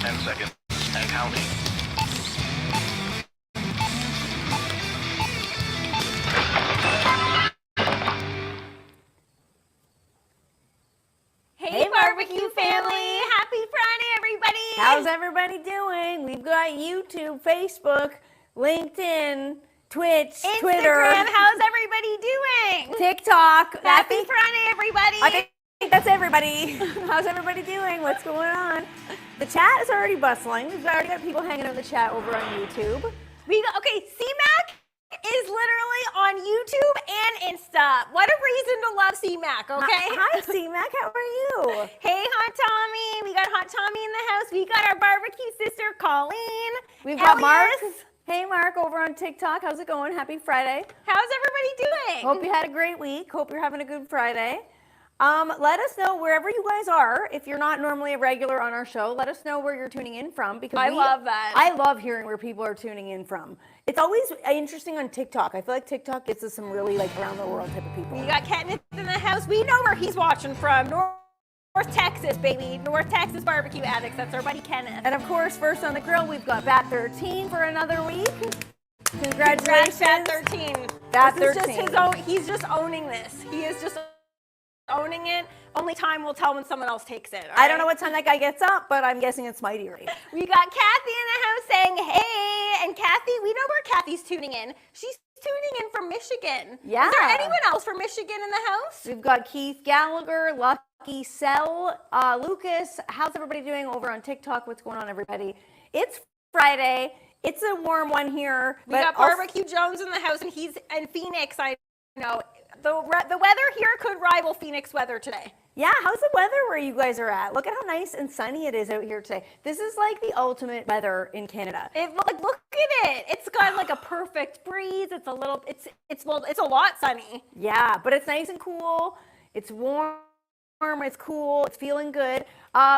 10 seconds and counting. Hey, barbecue family! Happy Friday, everybody! How's everybody doing? We've got YouTube, Facebook, LinkedIn, Twitch, Instagram, Twitter. how's everybody doing? TikTok. Happy Friday, everybody! I think that's everybody. How's everybody doing? What's going on? The chat is already bustling. We've already got people hanging out in the chat over on YouTube. Okay, CMAC is literally on YouTube and Insta. What a reason to love CMAC, okay? Hi, C-Mac. How are you? Hey, Hot Tommy. We got Hot Tommy in the house. We got our barbecue sister, Colleen. We've got Mark. Elias. Hey, Mark, over on TikTok. How's it going? Happy Friday. How's everybody doing? Hope you had a great week. Hope you're having a good Friday. Let us know wherever you guys are. If you're not normally a regular on our show, let us know where you're tuning in from, because I love that. I love hearing where people are tuning in from. It's always interesting on TikTok. I feel like TikTok gets us some really like around the world type of people. We got Kenneth in the house. We know where he's watching from. North Texas, baby. North Texas barbecue addicts. That's our buddy Kenneth. And of course, first on the grill, we've got Bat 13 for another week. Congratulations. Bat 13. Bat This is 13. just his own. He's just owning this. He is just owning it. Only time will tell when someone else takes it. I don't know what time that guy gets up, but I'm guessing it's mighty right. We got Kathy in the house saying, hey. And Kathy, we know where Kathy's tuning in. She's tuning in from Michigan. Yeah. Is there anyone else from Michigan in the house? We've got Keith Gallagher, Lucky Cell, Lucas. How's everybody doing over on TikTok? What's going on, everybody? It's Friday. It's a warm one here. We got Barbecue Jones in the house, and he's in Phoenix. I know. The weather here could rival Phoenix weather today. Yeah, how's the weather where you guys are at? Look at how nice and sunny it is out here today. This is like the ultimate weather in Canada. Look at it. It's got like a perfect breeze. It's a lot sunny. Yeah, but it's nice and cool. It's warm. It's cool. It's feeling good.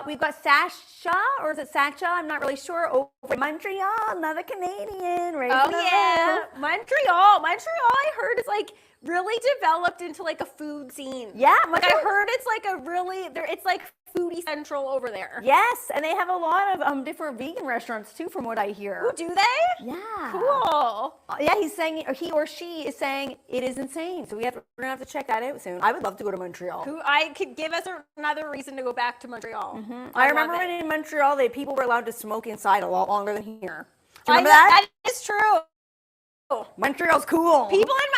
We've got Sasha, or is it Sacha? I'm not really sure. Over in Montreal, another Canadian. Right? Oh yeah, Montreal. Montreal, I heard, is like really developed into like a food scene. Yeah, like I heard it's like it's like foodie central over there. Yes, and they have a lot of different vegan restaurants too, from what I hear. Oh, do they? Yeah. Cool. Yeah, he's saying, or he or she is saying, it is insane. So we're gonna have to check that out soon. I would love to go to Montreal. I could give us another reason to go back to Montreal. Mm-hmm. I remember when in Montreal, people were allowed to smoke inside a lot longer than here. Do you remember that? That is true. Montreal's cool. People in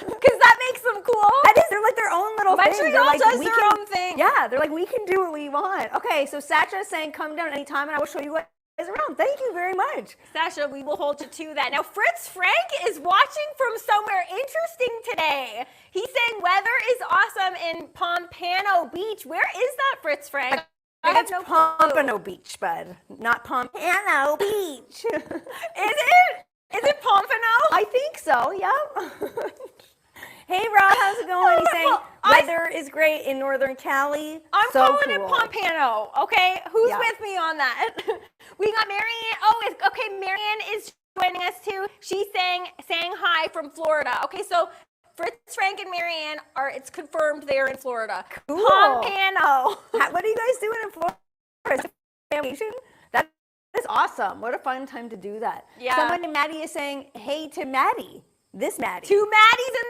because that makes them cool. That is, they're like their own little thing. Montreal like, does their own thing. Yeah, they're like, we can do what we want. Okay, so Sacha is saying, come down anytime and I will show you what is around. Thank you very much. Sasha, we will hold you to that. Now, Fritz Frank is watching from somewhere interesting today. He's saying weather is awesome in Pompano Beach. Where is that, Fritz Frank? I think it's Pompano Beach, bud. Not Pompano Beach. Is it Pompano? I think so, yeah. Hey, Rob, how's it going? He's saying weather is great in Northern Cali. I'm so calling cool. it Pompano, okay? Who's with me on that? We got Marianne. Oh, okay, Marianne is joining us too. She's saying hi from Florida. Okay, so Fritz, Frank, and Marianne it's confirmed they're in Florida. Cool. Pompano. What are you guys doing in Florida? Is it vacation? That is awesome. What a fun time to do that. Yeah. Someone named Maddie is saying, hey to Maddie. This Maddie. Two Maddies in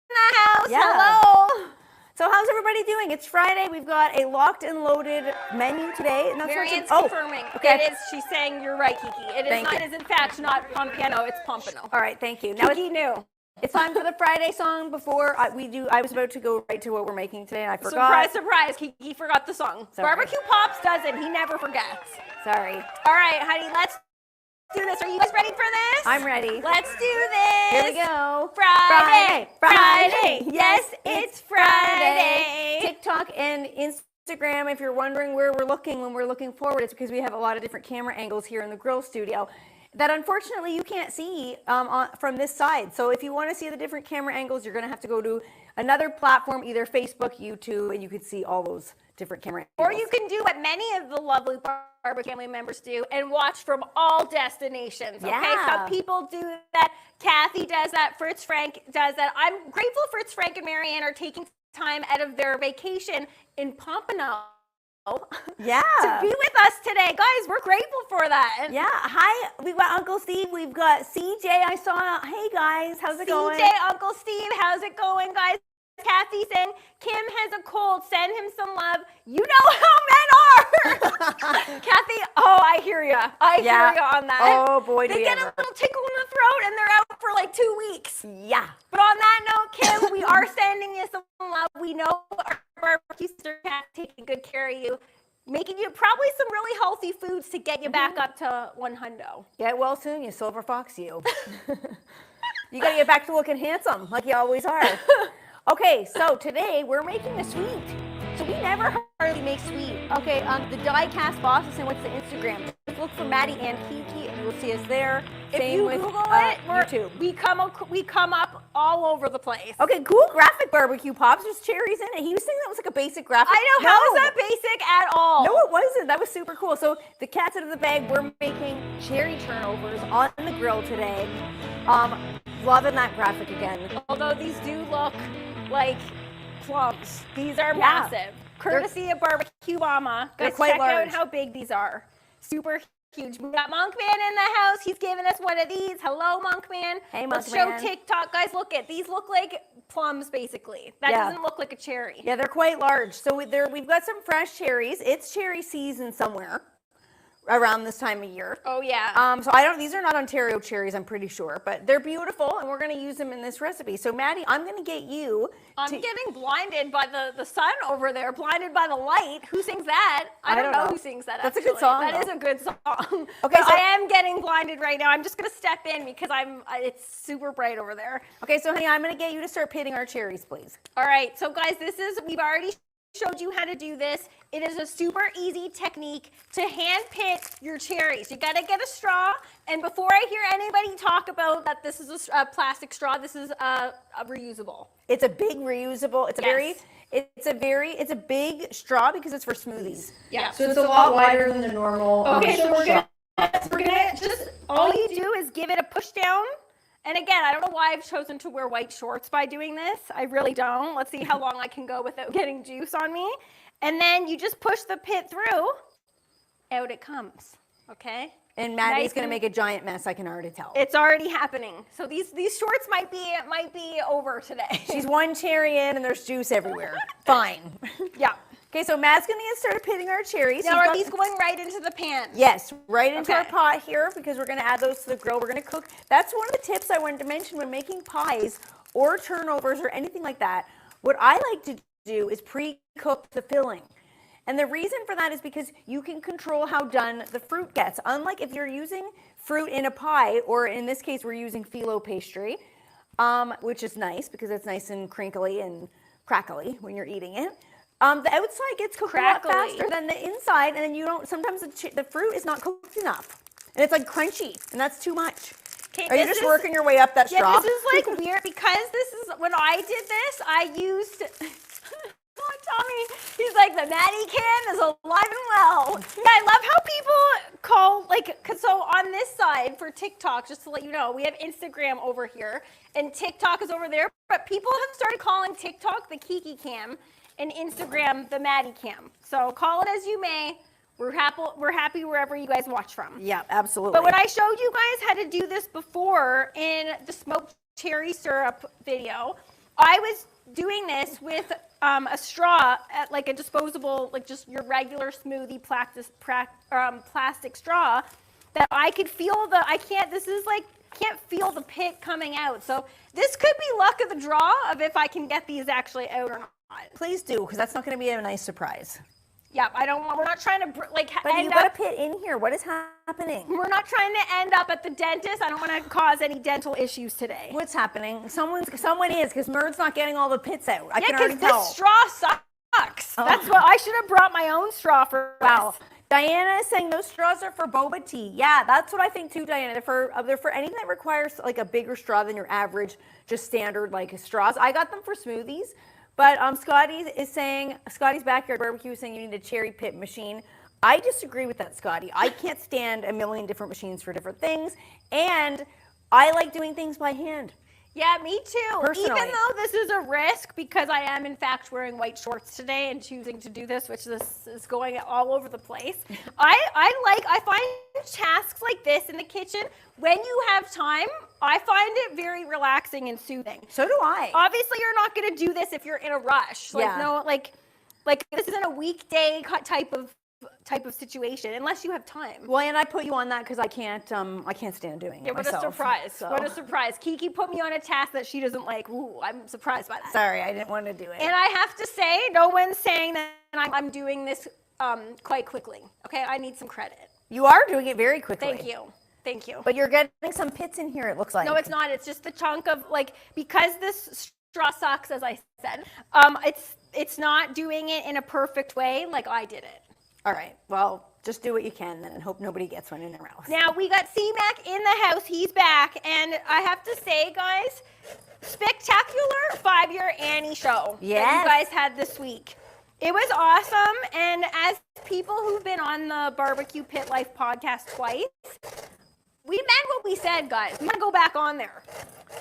the house. Yeah. Hello. So how's everybody doing? It's Friday. We've got a locked and loaded menu today. Marianne's confirming. Okay. It is. She's saying you're right, Kiki. It is in fact not Pompano. It's Pompano. All right, thank you. Now Kiki knew. It's time for the Friday song. Before I was about to go right to what we're making today, and I forgot. Surprise, surprise. Kiki forgot the song. Sorry. Barbecue Pops doesn't. He never forgets. Sorry. All right, honey, let's do this. Are you guys ready for this? I'm ready. Let's do this. Here we go. Friday. Friday. Yes, it's Friday. TikTok and Instagram, if you're wondering where we're looking when we're looking forward, it's because we have a lot of different camera angles here in the grill studio that unfortunately you can't see from this side. So if you want to see the different camera angles, you're going to have to go to another platform, either Facebook, YouTube, and you can see all those different camera angles. Or you can do what many of the lovely Barbecue family members do and watch from all destinations. Okay, Yeah. some people do that. Kathy does that. Fritz Frank does that. I'm grateful Fritz Frank and Marianne are taking time out of their vacation in Pompano Yeah. to be with us today. Guys, we're grateful for that. Yeah. Hi, we've got Uncle Steve. We've got CJ. I saw. Hey, guys. How's it going? CJ, Uncle Steve, how's it going, guys? Kathy saying, Kim has a cold. Send him some love. You know how men are. Kathy, oh, I hear you. I hear you on that. Oh, boy, They get a little tickle in the throat and they're out for like 2 weeks. Yeah. But on that note, Kim, we are sending you some love. We know our barbecue sister Kat taking good care of you, making you probably some really healthy foods to get you back up to 100. Get well soon, you silver fox, you. You got to get back to looking handsome like you always are. Okay, so today we're making a sweet. So we never hardly make sweet. Okay, the die-cast boss is saying, what's the Instagram? Just look for Maddie and Kiki, and you'll see us there. If Same you with Google it, YouTube. we come up all over the place. Okay, cool graphic barbecue pops. There's cherries in it. He was saying that was like a basic graphic. I know. How is that basic at all? No, it wasn't. That was super cool. So the cat's out of the bag. We're making cherry turnovers on the grill today. Loving that graphic again. Although these do look like plums. These are massive. Courtesy of Barbecue Mama. They're Guys, quite check large. out how big these are. Super huge. We got Monkman in the house. He's giving us one of these. Hello, Monkman. Hey, Let's Monkman. show TikTok. Guys, look at these. Look like plums, basically. That doesn't look like a cherry. Yeah, they're quite large. So we've got some fresh cherries. It's cherry season somewhere around this time of year. Oh, yeah. So these are not Ontario cherries, I'm pretty sure, but they're beautiful and we're going to use them in this recipe. So Maddie, I'm going to get you. I'm getting blinded by the sun over there, blinded by the light. Who sings that? I don't know who sings that. That's a good song. That is a good song. Okay, so I am getting blinded right now. I'm just going to step in because it's super bright over there. Okay, so honey, I'm going to get you to start pitting our cherries, please. All right, so guys, we've already showed you how to do this. It is a super easy technique to hand pit your cherries. You got to get a straw, and before I hear anybody talk about that this is a plastic straw, this is a reusable. It's a big reusable. It's a big straw because it's for smoothies. Yeah. So it's a lot wider than the normal. Okay, so we're straw. gonna just, all you do is give it a push down. And again, I don't know why I've chosen to wear white shorts by doing this. I really don't. Let's see how long I can go without getting juice on me. And then you just push the pit through, out it comes, okay? And Maddie's going to make a giant mess, I can already tell. It's already happening. So these shorts might be over today. She's one cherry in and there's juice everywhere. Fine. Yeah. Okay, so Matt's going to get started pitting our cherries. Now, are these going right into the pan? Yes, right into our Okay. pot here because we're going to add those to the grill. We're going to cook. That's one of the tips I wanted to mention when making pies or turnovers or anything like that. What I like to do is pre-cook the filling. And the reason for that is because you can control how done the fruit gets. Unlike if you're using fruit in a pie, or in this case, we're using phyllo pastry, which is nice because it's nice and crinkly and crackly when you're eating it. The outside gets cooked a lot faster than the inside, and then you don't. Sometimes the fruit is not cooked enough, and it's like crunchy, and that's too much. Okay, Are you just working your way up that straw? Yeah, this is like weird because this is when I did this. I used. Tommy, he's like, the Maddie can is alive and well. Yeah, I love how people call, so on this side for TikTok, just to let you know, we have Instagram over here, and TikTok is over there, but people have started calling TikTok the Kiki cam, and Instagram the Maddie cam. So call it as you may. We're happy wherever you guys watch from. Yeah, absolutely. But when I showed you guys how to do this before in the smoked cherry syrup video, I was doing this with a straw, like a disposable, like just your regular smoothie plastic straw, that I could feel can't feel the pit coming out. So this could be luck of the draw of if I can get these actually out or not. Please do, because that's not going to be a nice surprise. Yeah, we're not trying to But you got a pit in here. What is happening? We're not trying to end up at the dentist. I don't want to cause any dental issues today. What's happening? Someone is, because Murd's not getting all the pits out. I can Yeah, already because tell. this straw sucks. Oh. That's what I should have brought my own straw for. Wow. Diana is saying those straws are for boba tea. Yeah, that's what I think too, Diana. They're for anything that requires like a bigger straw than your average, just standard like straws. I got them for smoothies. But Scotty's Backyard Barbecue is saying you need a cherry pit machine. I disagree with that, Scotty. I can't stand a million different machines for different things, and I like doing things by hand. Yeah, me too. Personally. Even though this is a risk because I am in fact wearing white shorts today and choosing to do this, which this is going all over the place. I find tasks like this in the kitchen, when you have time, I find it very relaxing and soothing. So do I. Obviously, you're not going to do this if you're in a rush. Like Yeah. no, like this isn't a weekday type of situation unless you have time. Well, and I put you on that because I can't stand doing it What myself. a surprise. So. What a surprise. Kiki put me on a task that she doesn't like. Ooh, I'm surprised by that. Sorry, I didn't want to do it. And I have to say, no one's saying that I'm doing this quite quickly. Okay, I need some credit. You are doing it very quickly. Thank you. Thank you. But you're getting some pits in here, it looks like. No, it's not. It's just the chunk of, like, because this straw sucks, as I said, it's not doing it in a perfect way like I did it. All right. Well, just do what you can then and hope nobody gets one in their mouth. Now, we got C-Mac in the house. He's back. And I have to say, guys, spectacular 5-year Annie show that you guys had this week. It was awesome. And as people who've been on the Barbecue Pit Life podcast twice, we meant what we said, guys. We want to go back on there.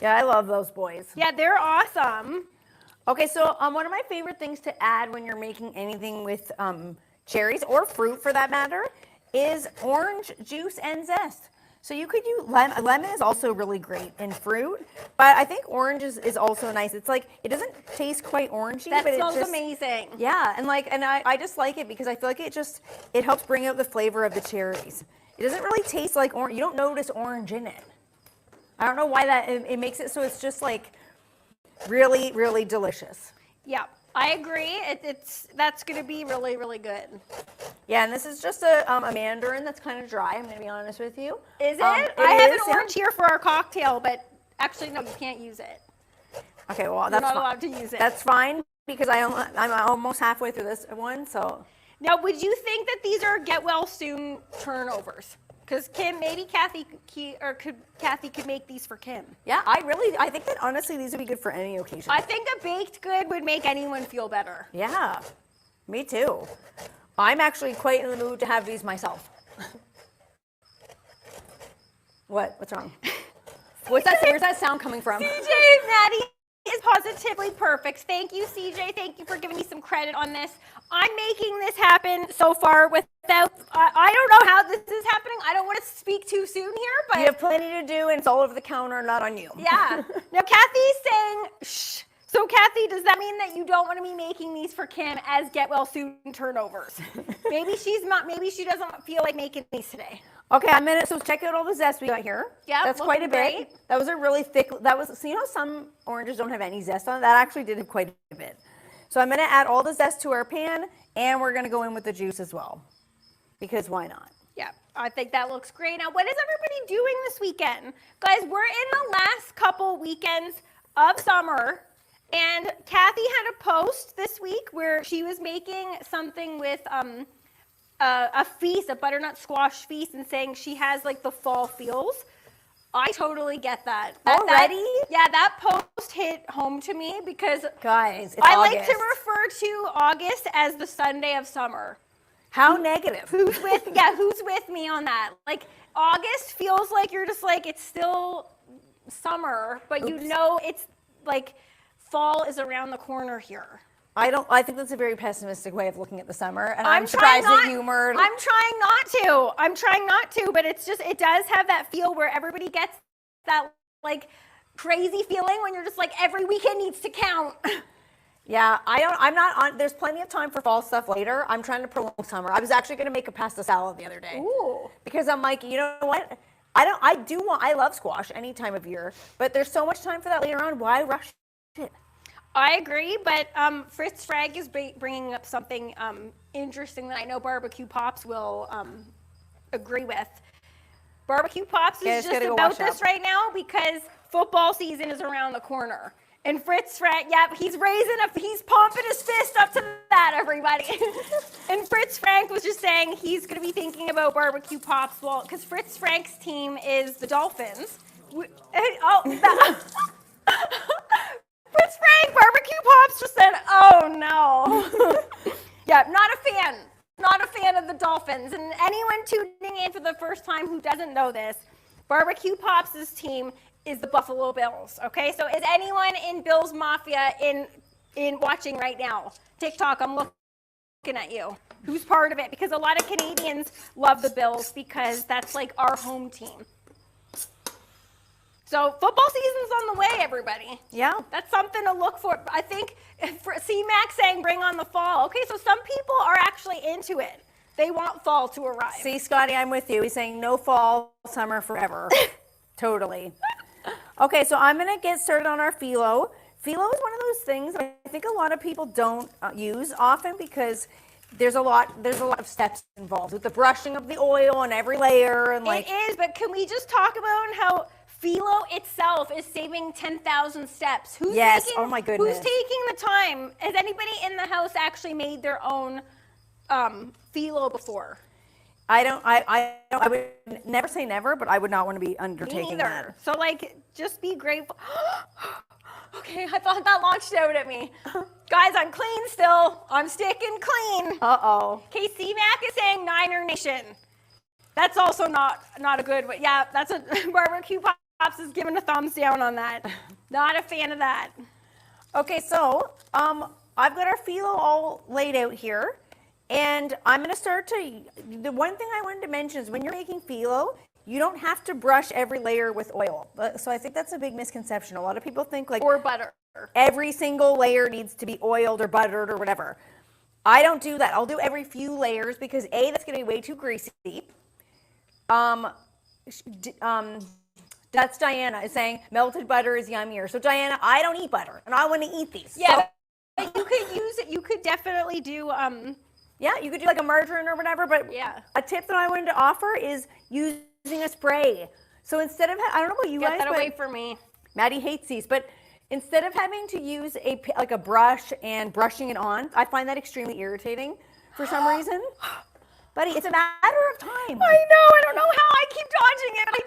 Yeah, I love those boys. Yeah, they're awesome. Okay, so one of my favorite things to add when you're making anything with cherries or fruit for that matter is orange juice and zest. So you could use lemon is also really great in fruit, but I think orange is also nice. It's like it doesn't taste quite orangey, That but smells it just, amazing. Yeah, and I just like it because I feel like it helps bring out the flavor of the cherries. It doesn't really taste like orange. You don't notice orange in it. I don't know why it makes it so it's just like really, really delicious. Yeah, I agree. That's going to be really, really good. Yeah, and this is just a mandarin that's kind of dry, I'm going to be honest with you. Is it? I have an orange here for our cocktail, but actually, no, you can't use it. Okay, well, You're that's not allowed to use it. That's fine because I'm almost halfway through this one, so. Now, would you think that these are get well soon turnovers? Because Kathy could make these for Kim. Yeah, I think that honestly these would be good for any occasion. I think a baked good would make anyone feel better. Yeah, me too. I'm actually quite in the mood to have these myself. What's wrong? Where's that sound coming from? CJ, Maddie is positively perfect. Thank you, CJ. Thank you for giving me some credit on this. I'm making this happen so far without, I don't know how this is happening. I don't want to speak too soon here, but. You have plenty to do and it's all over the counter, not on you. Yeah. Now, Kathy's saying, shh. So, Kathy, does that mean that you don't want to be making these for Kim as get well soon turnovers? Maybe she doesn't feel like making these today. Okay, so check out all the zest we got here. Yeah, that's quite a bit. Great. That was a really thick, so you know some oranges don't have any zest on it? That actually did have quite a bit. So I'm gonna add all the zest to our pan and we're gonna go in with the juice as well. Because why not? Yeah, I think that looks great. Now, what is everybody doing this weekend? Guys, we're in the last couple weekends of summer, and Kathy had a post this week where she was making something with a feast, a butternut squash feast, and saying she has like the fall feels. I totally get that. Already? That post hit home to me because guys, it's I August. like to refer to August as the Sunday of summer. How negative. Who's with me on that? Like August feels like you're just like it's still summer, but you know it's like fall is around the corner here. I think that's a very pessimistic way of looking at the summer, and I'm surprised that you were. I'm trying not to, but it does have that feel where everybody gets that like crazy feeling when you're just like every weekend needs to count. Yeah, I'm not on. There's plenty of time for fall stuff later. I'm trying to prolong summer. I was actually going to make a pasta salad the other day. Ooh. Because I'm like, you know what? I love squash any time of year, but there's so much time for that later on. Why rush it? I agree, but Fritz Frank is bringing up something interesting that I know Barbecue Pops will agree with. Barbecue Pops is just about this right now because football season is around the corner. And Fritz Frank, he's pumping his fist up to that, everybody. And Fritz Frank was just saying he's going to be thinking about Barbecue Pops, because Fritz Frank's team is the Dolphins. Fritz Frank, Barbecue Pops just said, oh no. Yeah, not a fan of the Dolphins. And anyone tuning in for the first time who doesn't know this, Barbecue Pops' team is the Buffalo Bills. Okay, so is anyone in Bills Mafia in watching right now? TikTok, I'm looking at you. Who's part of it? Because a lot of Canadians love the Bills because that's like our home team. So football season's on the way, everybody. Yeah. That's something to look for. I think C-Mac saying bring on the fall. Okay, so some people are actually into it. They want fall to arrive. See, Scotty, I'm with you. He's saying no fall, summer forever. Totally. Okay, so I'm going to get started on our phyllo. Phyllo is one of those things I think a lot of people don't use often because there's a lot of steps involved with the brushing of the oil and every layer and like. It is, but can we just talk about how phyllo itself is saving 10,000 steps? Oh my goodness. Who's taking the time? Has anybody in the house actually made their own phyllo before? I would never say never, but I would not want to be undertaking that. So like, just be grateful. Okay, I thought that launched out at me. Guys, I'm clean still. I'm sticking clean. Uh-oh. Okay, C-Mac is saying Niner Nation. That's also not a good one. Yeah, that's a barbecue pops is giving a thumbs down on that. Not a fan of that. Okay, so I've got our phyllo all laid out here. And I'm going to start to, the one thing I wanted to mention is when you're making phyllo, you don't have to brush every layer with oil. So I think that's a big misconception. A lot of people think like, or butter. Every single layer needs to be oiled or buttered or whatever. I don't do that. I'll do every few layers because A, that's going to be way too greasy. That's Diana is saying melted butter is yummier. So Diana, I don't eat butter and I want to eat these. Yeah, so, but you could use it. You could definitely do yeah, you could do like a margarine or whatever, but yeah. A tip that I wanted to offer is using a spray. So instead of, I don't know about you guys, get that but away from me. Maddie hates these, but instead of having to use a brush and brushing it on, I find that extremely irritating for some reason. Buddy, it's a matter of time. I know, I don't know how I keep dodging it, I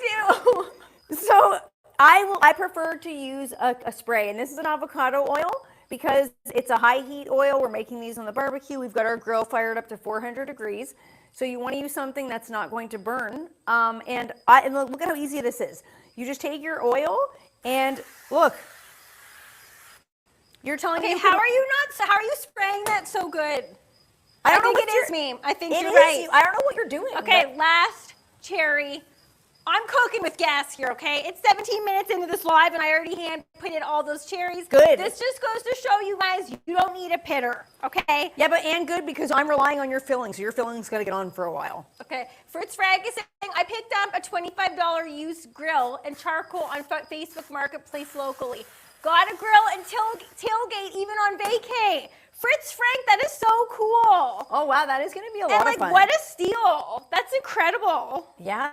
do. So I prefer to use a spray, and this is an avocado oil. Because it's a high heat oil, we're making these on the barbecue. We've got our grill fired up to 400 degrees. So you want to use something that's not going to burn. And look at how easy this is. You just take your oil and look. You're telling me how are you spraying that so good? I think it is me. I think you're right. right. I don't know what you're doing. Okay, last cherry. I'm cooking with gas here, okay? It's 17 minutes into this live, and I already hand-pitted all those cherries. Good. This just goes to show you guys you don't need a pitter, okay? Yeah, and good because I'm relying on your filling, so your filling's got to get on for a while. Okay. Fritz Frag is saying, I picked up a $25 used grill and charcoal on Facebook Marketplace locally. Got a grill and tailgate even on vacay. Fritz Frank, that is so cool. Oh, wow, that is going to be a lot of fun. What a steal. That's incredible. Yeah.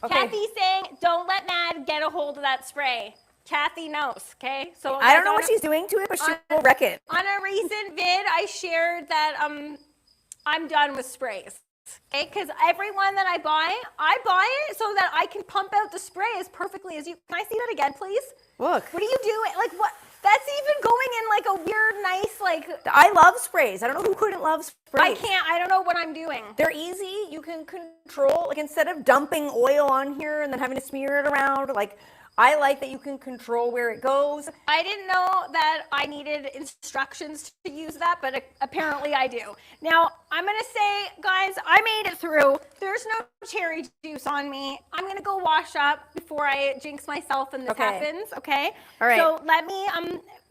Okay. Kathy's saying, don't let Mad get a hold of that spray. Kathy knows, okay? So I don't know what she's doing to it, but she will wreck it. On a recent vid, I shared that I'm done with sprays, okay? Because everyone that I buy it so that I can pump out the spray as perfectly as you. Can I see that again, please? Look. What are you doing? Like, what? That's even going in like a weird, nice, like. I love sprays. I don't know who couldn't love sprays. I can't. I don't know what I'm doing. They're easy. You can control, like instead of dumping oil on here and then having to smear it around, like I like that you can control where it goes. I didn't know that I needed instructions to use that, but apparently I do. Now, I'm going to say, guys, I made it through. There's no cherry juice on me. I'm going to go wash up before I jinx myself and this happens, okay? All right. So let me,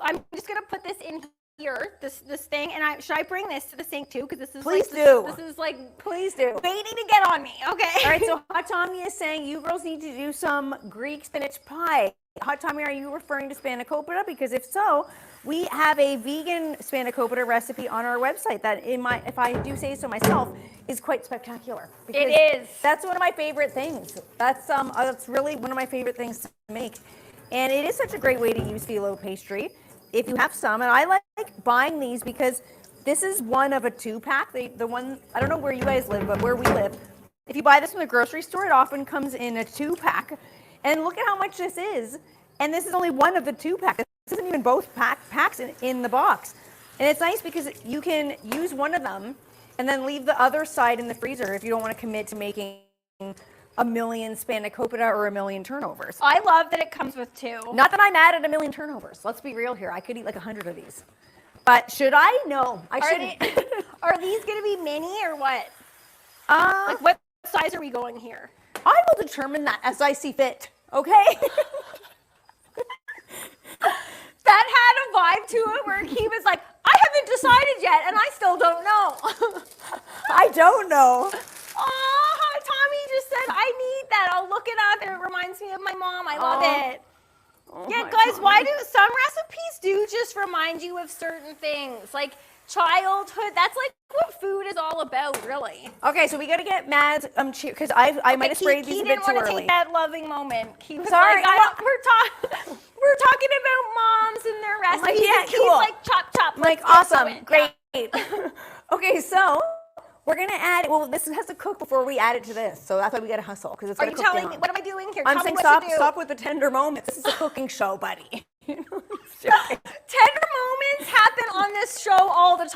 I'm just going to put this in here, this thing, and should I bring this to the sink too? Because this is Please do. This is like Please do. waiting to get on me, okay? All right, so Hot Tommy is saying you girls need to do some Greek spinach pie. Hot Tommy, are you referring to spanakopita? Because if so, we have a vegan spanakopita recipe on our website that, if I do say so myself, is quite spectacular. It is. That's one of my favorite things. That's really one of my favorite things to make, and it is such a great way to use phyllo pastry. If you have some, and I like buying these because this is one of a 2-pack. The one, I don't know where you guys live, but where we live, if you buy this from the grocery store, it often comes in a 2-pack. And look at how much this is. And this is only one of the 2-pack. This isn't even both packs in the box. And it's nice because you can use one of them and then leave the other side in the freezer if you don't want to commit to making a million spanakopita or a million turnovers. I love that it comes with 2. Not that I'm mad at a million turnovers. Let's be real here. I could eat like 100 of these. But should I? No, I shouldn't. Are these going to be mini or what? Like what size are we going here? I will determine that as I see fit. Okay. That had a vibe to it where he was like, I haven't decided yet, and I still don't know. I don't know. Oh, Tommy just said, I need that. I'll look it up, and it reminds me of my mom. I love it. Oh, Yeah, guys, why do some recipes do just remind you of certain things? Like childhood, that's like what food is all about, really. Okay, so we got to get Mads because I might have sprayed these a bit too He didn't want to early. take that loving moment. He was Sorry, like, we're talking about moms and their recipes. Like, yeah, and he's cool. like, chop, chop. I'm like, let's do awesome, it. great. Okay, so we're gonna add. Well, this has to cook before we add it to this, so that's why we gotta hustle because it's Are gonna you cook telling down. me, what am I doing here? I'm Tell saying me what to do. stop with the tender moments. This is a cooking show, buddy. Tender moments happen on this show all the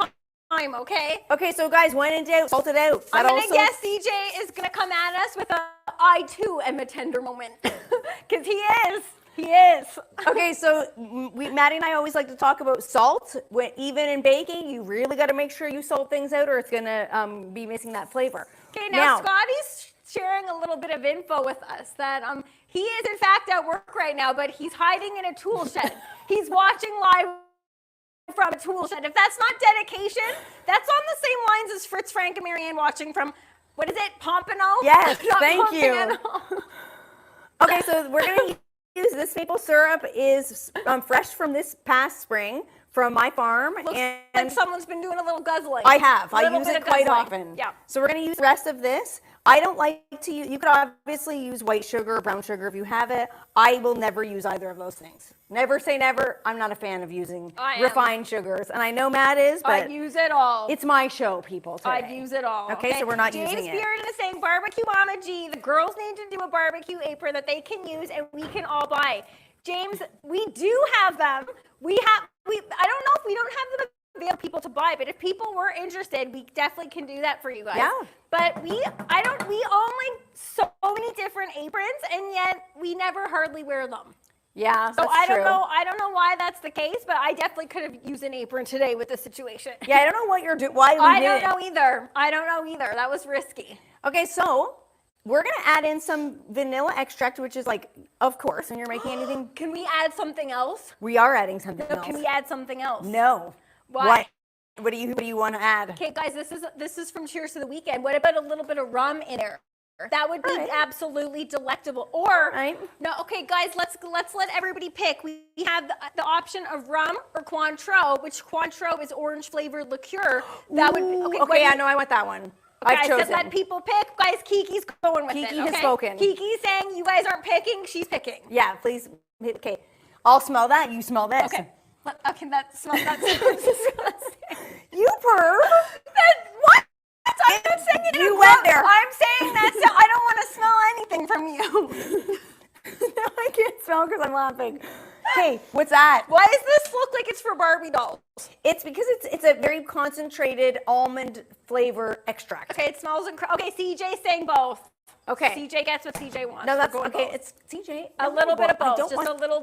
time, okay? Okay, so guys, when in doubt, salt it out. I'm going to guess CJ is going to come at us with a I too am a tender moment. Because he is. He is. Okay, so Maddie and I always like to talk about salt. Even in baking, you really got to make sure you salt things out or it's going to be missing that flavor. Okay, now Scotty's sharing a little bit of info with us that he is in fact at work right now, but he's hiding in a tool shed. He's watching live from a tool shed. If that's not dedication, that's on the same lines as Fritz, Frank, and Marianne watching from, what is it, Pompano? Yes, Not thank Pompano. you. Okay, so we're going to use this maple syrup is fresh from this past spring from my farm. Looks and like someone's been doing a little guzzling. I have. I Little use bit it of quite guzzling. often. Yeah. So we're going to use the rest of this. I don't like to use, you could obviously use white sugar or brown sugar if you have it. I will never use either of those things. Never say never. I'm not a fan of using refined sugars. And I know Matt is, but I use it all. it's my show, people, today. I use it all. Okay, so we're not James using it. Beard is saying barbecue Mama G. The girls need to do a barbecue apron that they can use and we can all buy. James, we do have them. I don't know if we don't have them available people to buy, but if people were interested, we definitely can do that for you guys. Yeah. But we own like so many different aprons and yet we never hardly wear them. Yeah, So that's I true. don't know why that's the case, but I definitely could have used an apron today with the situation. Yeah, I don't know what you're doing. Why I don't know either. That was risky. Okay, so we're going to add in some vanilla extract, which is like, of course, when you're making anything. Can we add something else? We are adding something else. Can we add something else? No. Why? What do you want to add? Okay, guys, this is from Cheers to the Weekend. What about a little bit of rum in there? That would be absolutely delectable. Or no, okay, guys, let's let everybody pick. We have the option of rum or Cointreau, which Cointreau is orange flavored liqueur. That would be okay. I know I want that one. Okay, I've chosen. I said let people pick. Guys, Kiki's going with it. Kiki has spoken. Kiki's saying you guys aren't picking. She's picking. Yeah, please. Okay, I'll smell that. You smell this. Okay. Okay, that smells. That sounds disgusting. You perv. What? I'm not saying it. You went there. I'm saying that. So I don't want to smell anything from you. No, I can't smell because I'm laughing. Okay, what's that? Why does this look like it's for Barbie dolls? It's because it's a very concentrated almond flavor extract. Okay, it smells incredible. Okay, CJ's saying both. Okay. CJ gets what CJ wants. No, that's We're going okay. both. It's CJ. A little bit of both. Just A little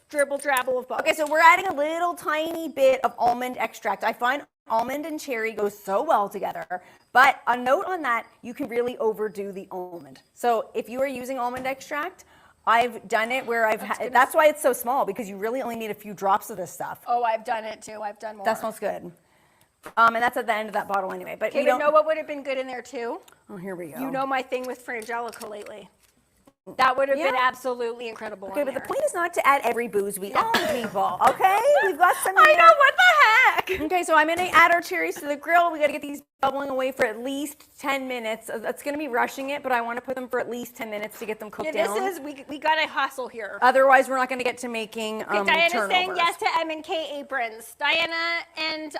dribble drabble of both. Okay, so we're adding a little tiny bit of almond extract. I find almond and cherry go so well together. But a note on that, you can really overdo the almond. So if you are using almond extract, I've done it where that's why it's so small, because you really only need a few drops of this stuff. Oh, I've done it too. I've done more. That smells good. And that's at the end of that bottle anyway. But okay, we don't know what would have been good in there too? Oh, here we go. You know my thing with Frangelico lately. That would have been absolutely incredible. Okay, but the point is not to add every booze we own, people. Okay, we've got some. I know, what the heck. Okay, so I'm gonna add our cherries to the grill. We got to get these bubbling away for at least 10 minutes. That's gonna be rushing it, but I want to put them for at least 10 minutes to get them cooked down. This is we got to hustle here. Otherwise, we're not gonna get to making Diana's turnovers. saying yes to M&K aprons. Diana and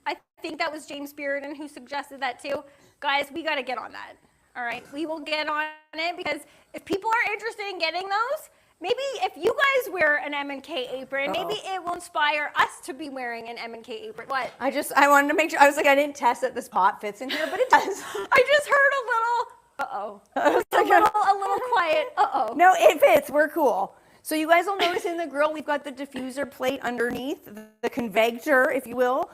I think that was James Bearden who suggested that too. Guys, we got to get on that. All right, we will get on it because if people are interested in getting those, maybe if you guys wear an M&K apron, maybe it will inspire us to be wearing an M&K apron. What? I wanted to make sure. I was like, I didn't test that this pot fits in here, but it does. I just heard a little. uh-oh. It's a little quiet, uh-oh. No, it fits. We're cool. So you guys will notice in the grill, we've got the diffuser plate underneath, the convector, if you will,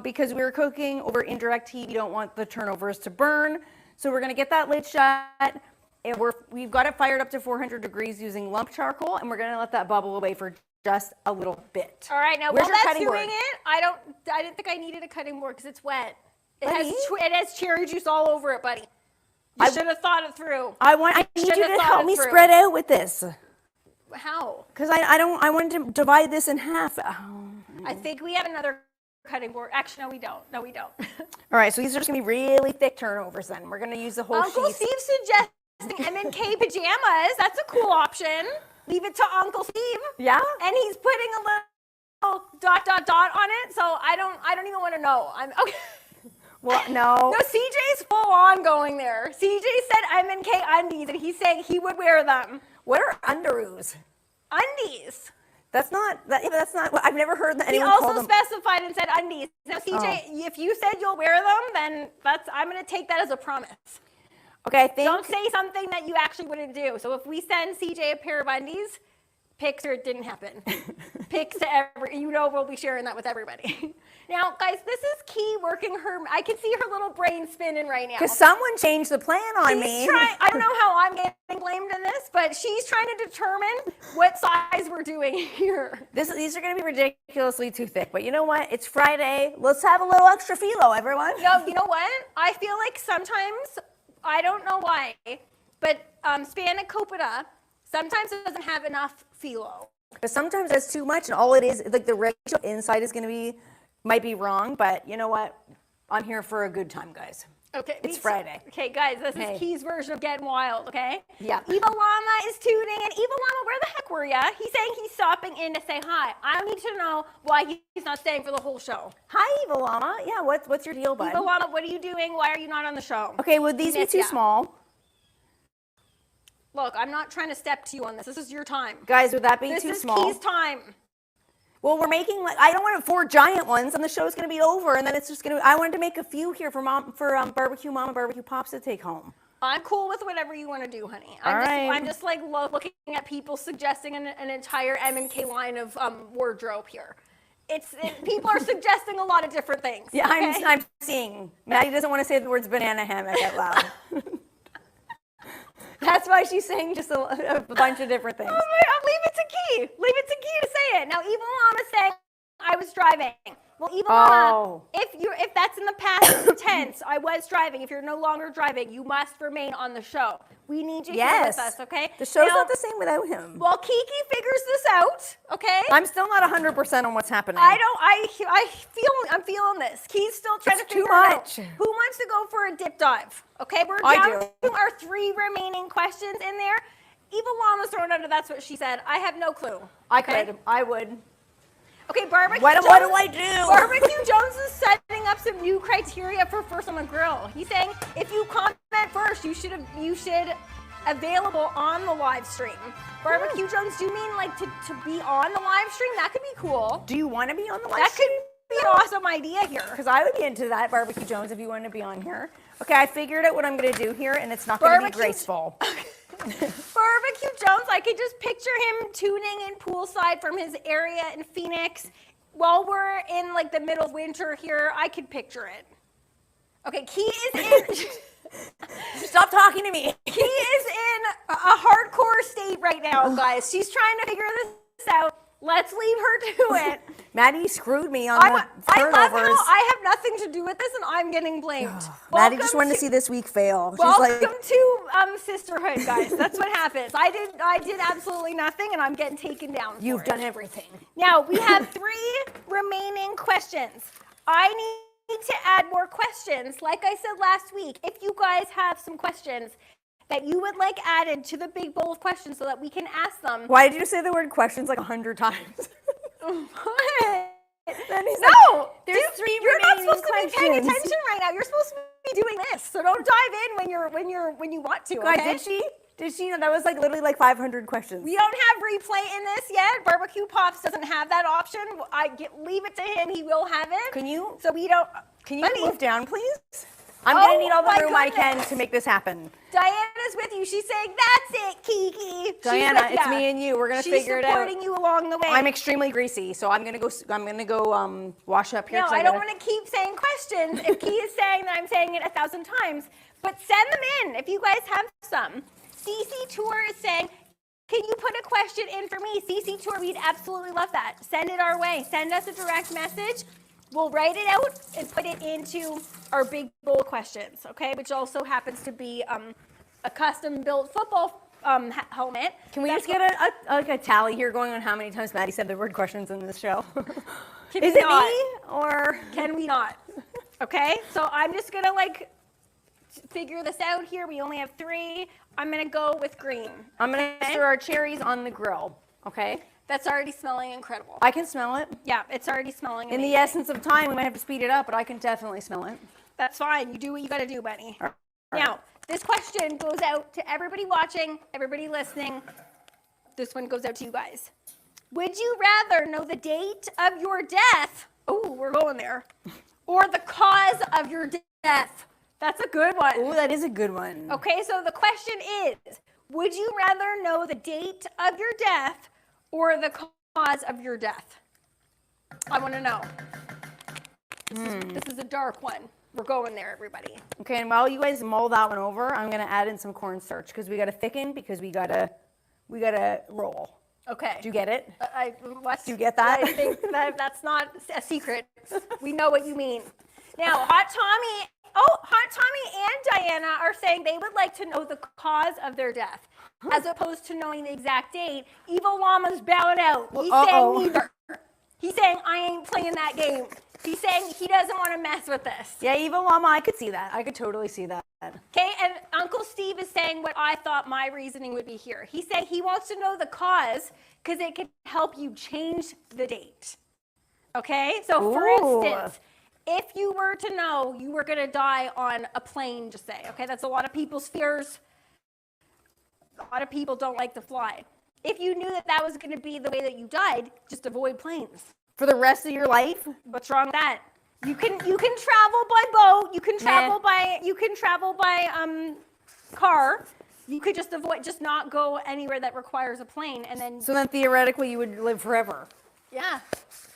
because we're cooking over indirect heat. You don't want the turnovers to burn. So we're going to get that lid shut. And we've got it fired up to 400 degrees using lump charcoal, and we're going to let that bubble away for just a little bit. All right, now Where's while your that's cutting doing board? it, I didn't think I needed a cutting board because it's wet. It has cherry juice all over it, buddy. You should have thought it through. I need you to help me spread out with this. How? Because I wanted to divide this in half. I think we have another cutting board. Actually, no, we don't. No, we don't. All right, so these are just going to be really thick turnovers then. We're going to use the whole Uncle sheet. Steve suggesting M&K pajamas. That's a cool option. Leave it to Uncle Steve. Yeah? And he's putting a little ... on it, so I don't even want to know. I'm okay. Well, no. No, CJ's full on going there. CJ said M&K undies, and he's saying he would wear them. What are underoos? Undies. That's not. I've never heard that He anyone call also them. specified and said undies. Now, CJ, if you said you'll wear them, then I'm going to take that as a promise. Okay, I think. Don't say something that you actually wouldn't do. So if we send CJ a pair of undies, pics or it didn't happen. Pics to we'll be sharing that with everybody. Now, guys, this is Key working her. I can see her little brain spinning right now. Because someone changed the plan on me. I don't know how I'm getting blamed in this, but she's trying to determine what size we're doing here. These are going to be ridiculously too thick, but you know what? It's Friday. Let's have a little extra phyllo, everyone. No, you know what? I feel like sometimes, I don't know why, but spanakopita sometimes it doesn't have enough phyllo. But sometimes that's too much, and all it is, like the ratio inside is going to be, might be wrong, but you know what? I'm here for a good time, guys. Okay. It's Friday. Okay, guys, this is Key's version of getting wild, okay? Yeah. Evil Llama is tuning in. Evil Llama, where the heck were ya? He's saying he's stopping in to say hi. I need to know why he's not staying for the whole show. Hi, Evil Llama. Yeah, what's your deal, bud? Evil Llama, what are you doing? Why are you not on the show? Okay, would these be too small? Look, I'm not trying to step to you on this. This is your time. Guys, would that be too small? This is Key's time. Well, we're making, I don't want 4 giant ones, and the show's going to be over, and then it's just going to, I wanted to make a few here for Barbecue Mama Barbecue Pops to take home. I'm cool with whatever you want to do, honey. I'm just like looking at people suggesting an entire M&K line of wardrobe here. People are suggesting a lot of different things. Yeah, okay? I'm seeing. Maddie doesn't want to say the words banana hammock out loud. That's why she's saying just a bunch of different things. Oh, leave it to Key. Leave it to Key to say it. Now, Evil Mama's saying, I was driving. Well, Evil Mama, if that's in the past tense, I was driving. If you're no longer driving, you must remain on the show. We need you here with us, okay? The show's not the same without him. Well, Kiki figures this out, okay? I'm still not 100% on what's happening. I'm feeling this. Key's still trying to figure it out. Too much. Who wants to go for a dip dive? Okay, we're down to our 3 remaining questions in there. Evil Llama's thrown under, that's what she said. I have no clue. I would. Okay, Barbecue What Jones. do I do? Barbecue Jones is setting up some new criteria for first on the grill. He's saying if you comment first, you should available on the live stream. Barbecue Jones, do you mean like to be on the live stream? That could be cool. Do you want to be on the live That stream? could be an awesome idea here. Because I would be into that, Barbecue Jones, if you want to be on here. Okay, I figured out what I'm going to do here, and it's not going to be graceful. Barbecue Jones, I could just picture him tuning in poolside from his area in Phoenix while we're in like the middle of winter here. I could picture it. Okay, Key is in. Stop talking to me. Key is in a hardcore state right now, guys. She's trying to figure this out. Let's leave her to it. Maddie screwed me on the turnovers. I love how I have nothing to do with this, and I'm getting blamed. Maddie just wanted to see this week fail. Welcome to sisterhood, guys. That's what happens. I did absolutely nothing, and I'm getting taken down. You've done everything. Now we have 3 remaining questions. I need to add more questions. Like I said last week, if you guys have some questions that you would like added to the big bowl of questions so that we can ask them. Why did you say the word questions like 100 times? What? No, there's 3 You're not supposed to be paying attention right now. You're supposed to be doing this. So don't dive in when you want to. Okay? God, did she know that was like literally like 500 questions? We don't have replay in this yet. Barbecue Pops doesn't have that option. Leave it to him. He will have it. Can you? So we don't. Can you move down, please? I'm going to need all the my room I can goodness. to make this happen. Diana's with you. She's saying, that's it, Kiki. Diana, it's me and you. We're going to figure it out. She's supporting you along the way. I'm extremely greasy, so I'm going to go wash up here. No, I don't want to keep saying questions if Key is saying that I'm saying it 1,000 times. But send them in if you guys have some. CC Tour is saying, can you put a question in for me? CC Tour, we'd absolutely love that. Send it our way. Send us a direct message. We'll write it out and put it into our big bowl questions, okay? Which also happens to be a custom-built football helmet. Can we just get a tally here going on how many times Maddie said the word questions in this show? Is it me or can we not? Okay, so I'm just gonna figure this out here. We only have 3. I'm gonna go with green. I'm gonna stir our cherries on the grill. Okay. That's already smelling incredible. I can smell it. Yeah, it's already smelling amazing. In the essence of time, we might have to speed it up, but I can definitely smell it. That's fine. You do what you gotta do, Bunny. All right. Now, this question goes out to everybody watching, everybody listening. This one goes out to you guys. Would you rather know the date of your death? Oh, we're going there. Or the cause of your death? That's a good one. Oh, that is a good one. Okay, so the question is, would you rather know the date of your death or the cause of your death? I want to know. This is a dark one. We're going there, everybody. Okay, and while you guys mull that one over, I'm gonna add in some cornstarch because we gotta thicken because we gotta roll. Okay. Do you get it? What? Do you get that? I think that's not a secret. We know what you mean. Now, Hot Tommy and Diana are saying they would like to know the cause of their death, as opposed to knowing the exact date. Evil Llama's bowing out. He's saying neither. He's saying, I ain't playing that game. He's saying he doesn't want to mess with this. Yeah, Evil Llama, I could see that. I could totally see that. Okay, and Uncle Steve is saying what I thought my reasoning would be here. He's saying he wants to know the cause because it could help you change the date. Okay, so for instance, if you were to know you were going to die on a plane, just say, okay, that's a lot of people's fears. A lot of people don't like to fly. If you knew that that was going to be the way that you died, just avoid planes. For the rest of your life? What's wrong with that? You can travel by boat. You can travel by car. You could just not go anywhere that requires a plane, and then. So then theoretically you would live forever. Yeah,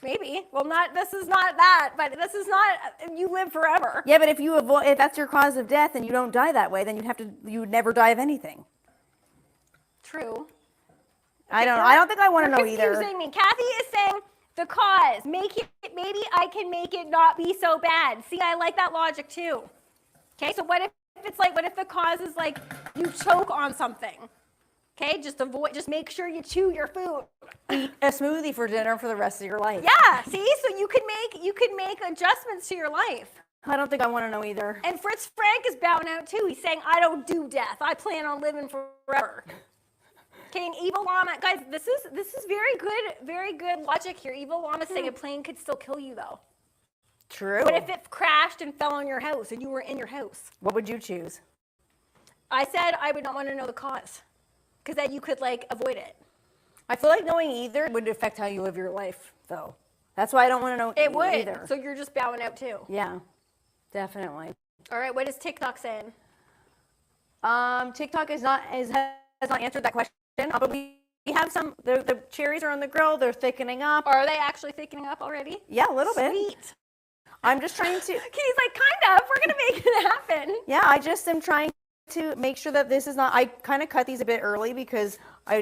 maybe. Well, this is not that, but this is not. You live forever. Yeah, but if that's your cause of death and you don't die that way, then you would never die of anything. True. I don't think I want to know either. You're confusing me. Kathy is saying the cause. Maybe I can make it not be so bad. See, I like that logic too. Okay, so what if the cause is like you choke on something? Okay, just make sure you chew your food. Eat a smoothie for dinner for the rest of your life. Yeah, see, so you can make adjustments to your life. I don't think I want to know either. And Fritz Frank is bowing out too. He's saying, I don't do death. I plan on living forever. Okay, and Evil Llama, guys, this is very good logic here. Evil Llama saying a plane could still kill you though. True. What if it crashed and fell on your house and you were in your house? What would you choose? I said I would not want to know the cause, because then you could avoid it. I feel like knowing either would affect how you live your life, though. That's why I don't want to know either. So you're just bowing out too. Yeah, definitely. All right, what is TikTok saying? TikTok has not answered that question, but we have some. The cherries are on the grill. They're thickening up. Are they actually thickening up already? Yeah, a little bit. Sweet. I'm just trying to. He's like, kind of. We're gonna make it happen. Yeah, I just am trying to make sure that this is not. I kind of cut these a bit early because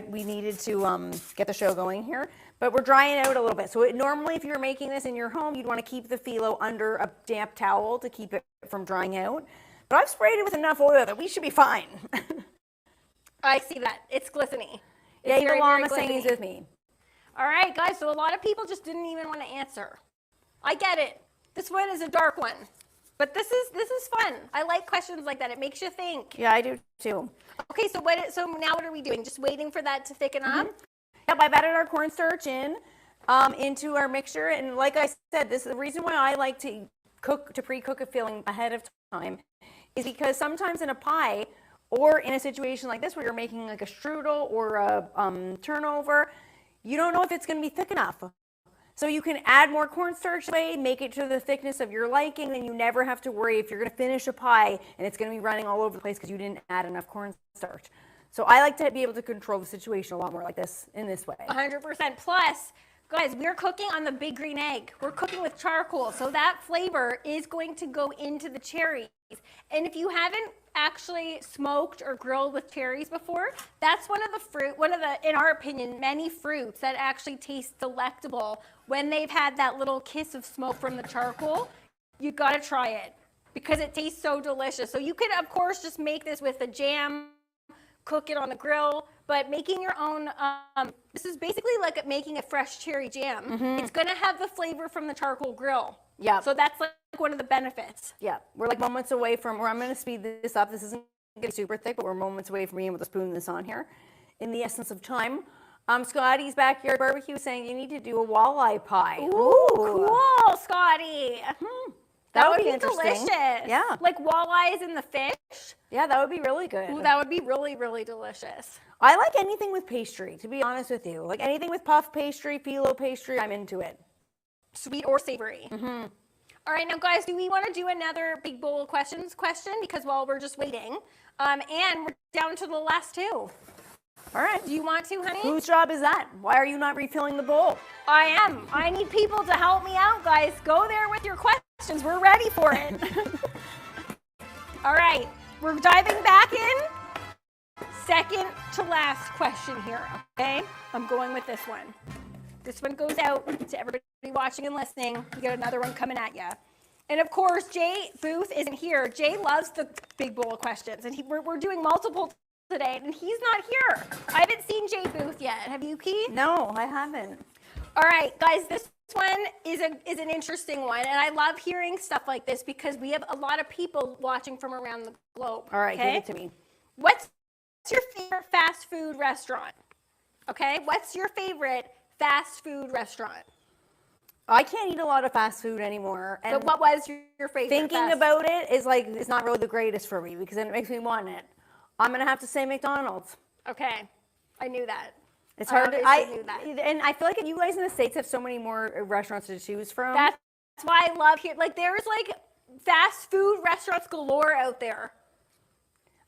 we needed to get the show going here. But we're drying it out a little bit. So normally, if you're making this in your home, you'd want to keep the phyllo under a damp towel to keep it from drying out. But I've sprayed it with enough oil that we should be fine. I see that. It's glistening. Yeah, your llama saying he's with me. All right, guys. So a lot of people just didn't even want to answer. I get it. This one is a dark one, but this is fun. I like questions like that. It makes you think. Yeah, I do too. Okay, so now what are we doing? Just waiting for that to thicken up? Yep, I've added our cornstarch into our mixture, and like I said, this is the reason why I like to pre-cook a filling ahead of time, is because sometimes in a pie or in a situation like this where you're making like a strudel or a turnover, you don't know if it's going to be thick enough. So you can add more cornstarch away, make it to the thickness of your liking, and you never have to worry if you're going to finish a pie and it's going to be running all over the place because you didn't add enough cornstarch. So I like to be able to control the situation a lot more like this, in this way. 100%. Plus, guys, we're cooking on the big green egg. We're cooking with charcoal, so that flavor is going to go into the cherries. And if you haven't actually smoked or grilled with cherries before, that's one of the, in our opinion, many fruits that actually taste delectable when they've had that little kiss of smoke from the charcoal. You gotta try it because it tastes so delicious. So you can, of course, just make this with a jam, cook it on the grill, but making your own, this is basically like making a fresh cherry jam. It's gonna have the flavor from the charcoal grill. Yeah. So that's like one of the benefits. Yeah, we're like moments away from, I'm going to speed this up. This isn't going to be super thick, but we're moments away from being able to spoon this on here in the essence of time. Scotty's Backyard Barbecue saying you need to do a walleye pie. Ooh, cool, Scotty. That would be interesting. Delicious. Yeah. Like walleyes in the fish. Yeah, that would be really good. Ooh, that would be really, really delicious. I like anything with pastry, to be honest with you. Like anything with puff pastry, phyllo pastry, I'm into it. Sweet or savory. All right, now guys, do we want to do another big bowl of questions question? Because while we're just waiting, and we're down to the last two. All right. Do you want to, honey? Whose job is that? Why are you not refilling the bowl? I am. I need people to help me out, guys. Go there with your questions. We're ready for it. All right, we're diving back in. Second to last question here, okay? I'm going with this one. This one goes out to everybody watching and listening. We got another one coming at you. And of course, Jay Booth isn't here. Jay loves the big bowl of questions, and we're doing multiple today, and he's not here. I haven't seen Jay Booth yet. Have you, Key? No, I haven't. All right, guys, this one is an interesting one, and I love hearing stuff like this because we have a lot of people watching from around the globe. All right, okay? give it to me. What's your favorite fast food restaurant? Okay, what's your favorite fast food restaurant? I can't eat a lot of fast food anymore. And but what was your favorite? Thinking about it is like, it's not really the greatest for me because then it makes me want it. I'm going to have to say McDonald's. Okay, I knew that. It's hard to, knew that. And I feel like you guys in the States have so many more restaurants to choose from. That's why I love here. Like there's like fast food restaurants galore out there.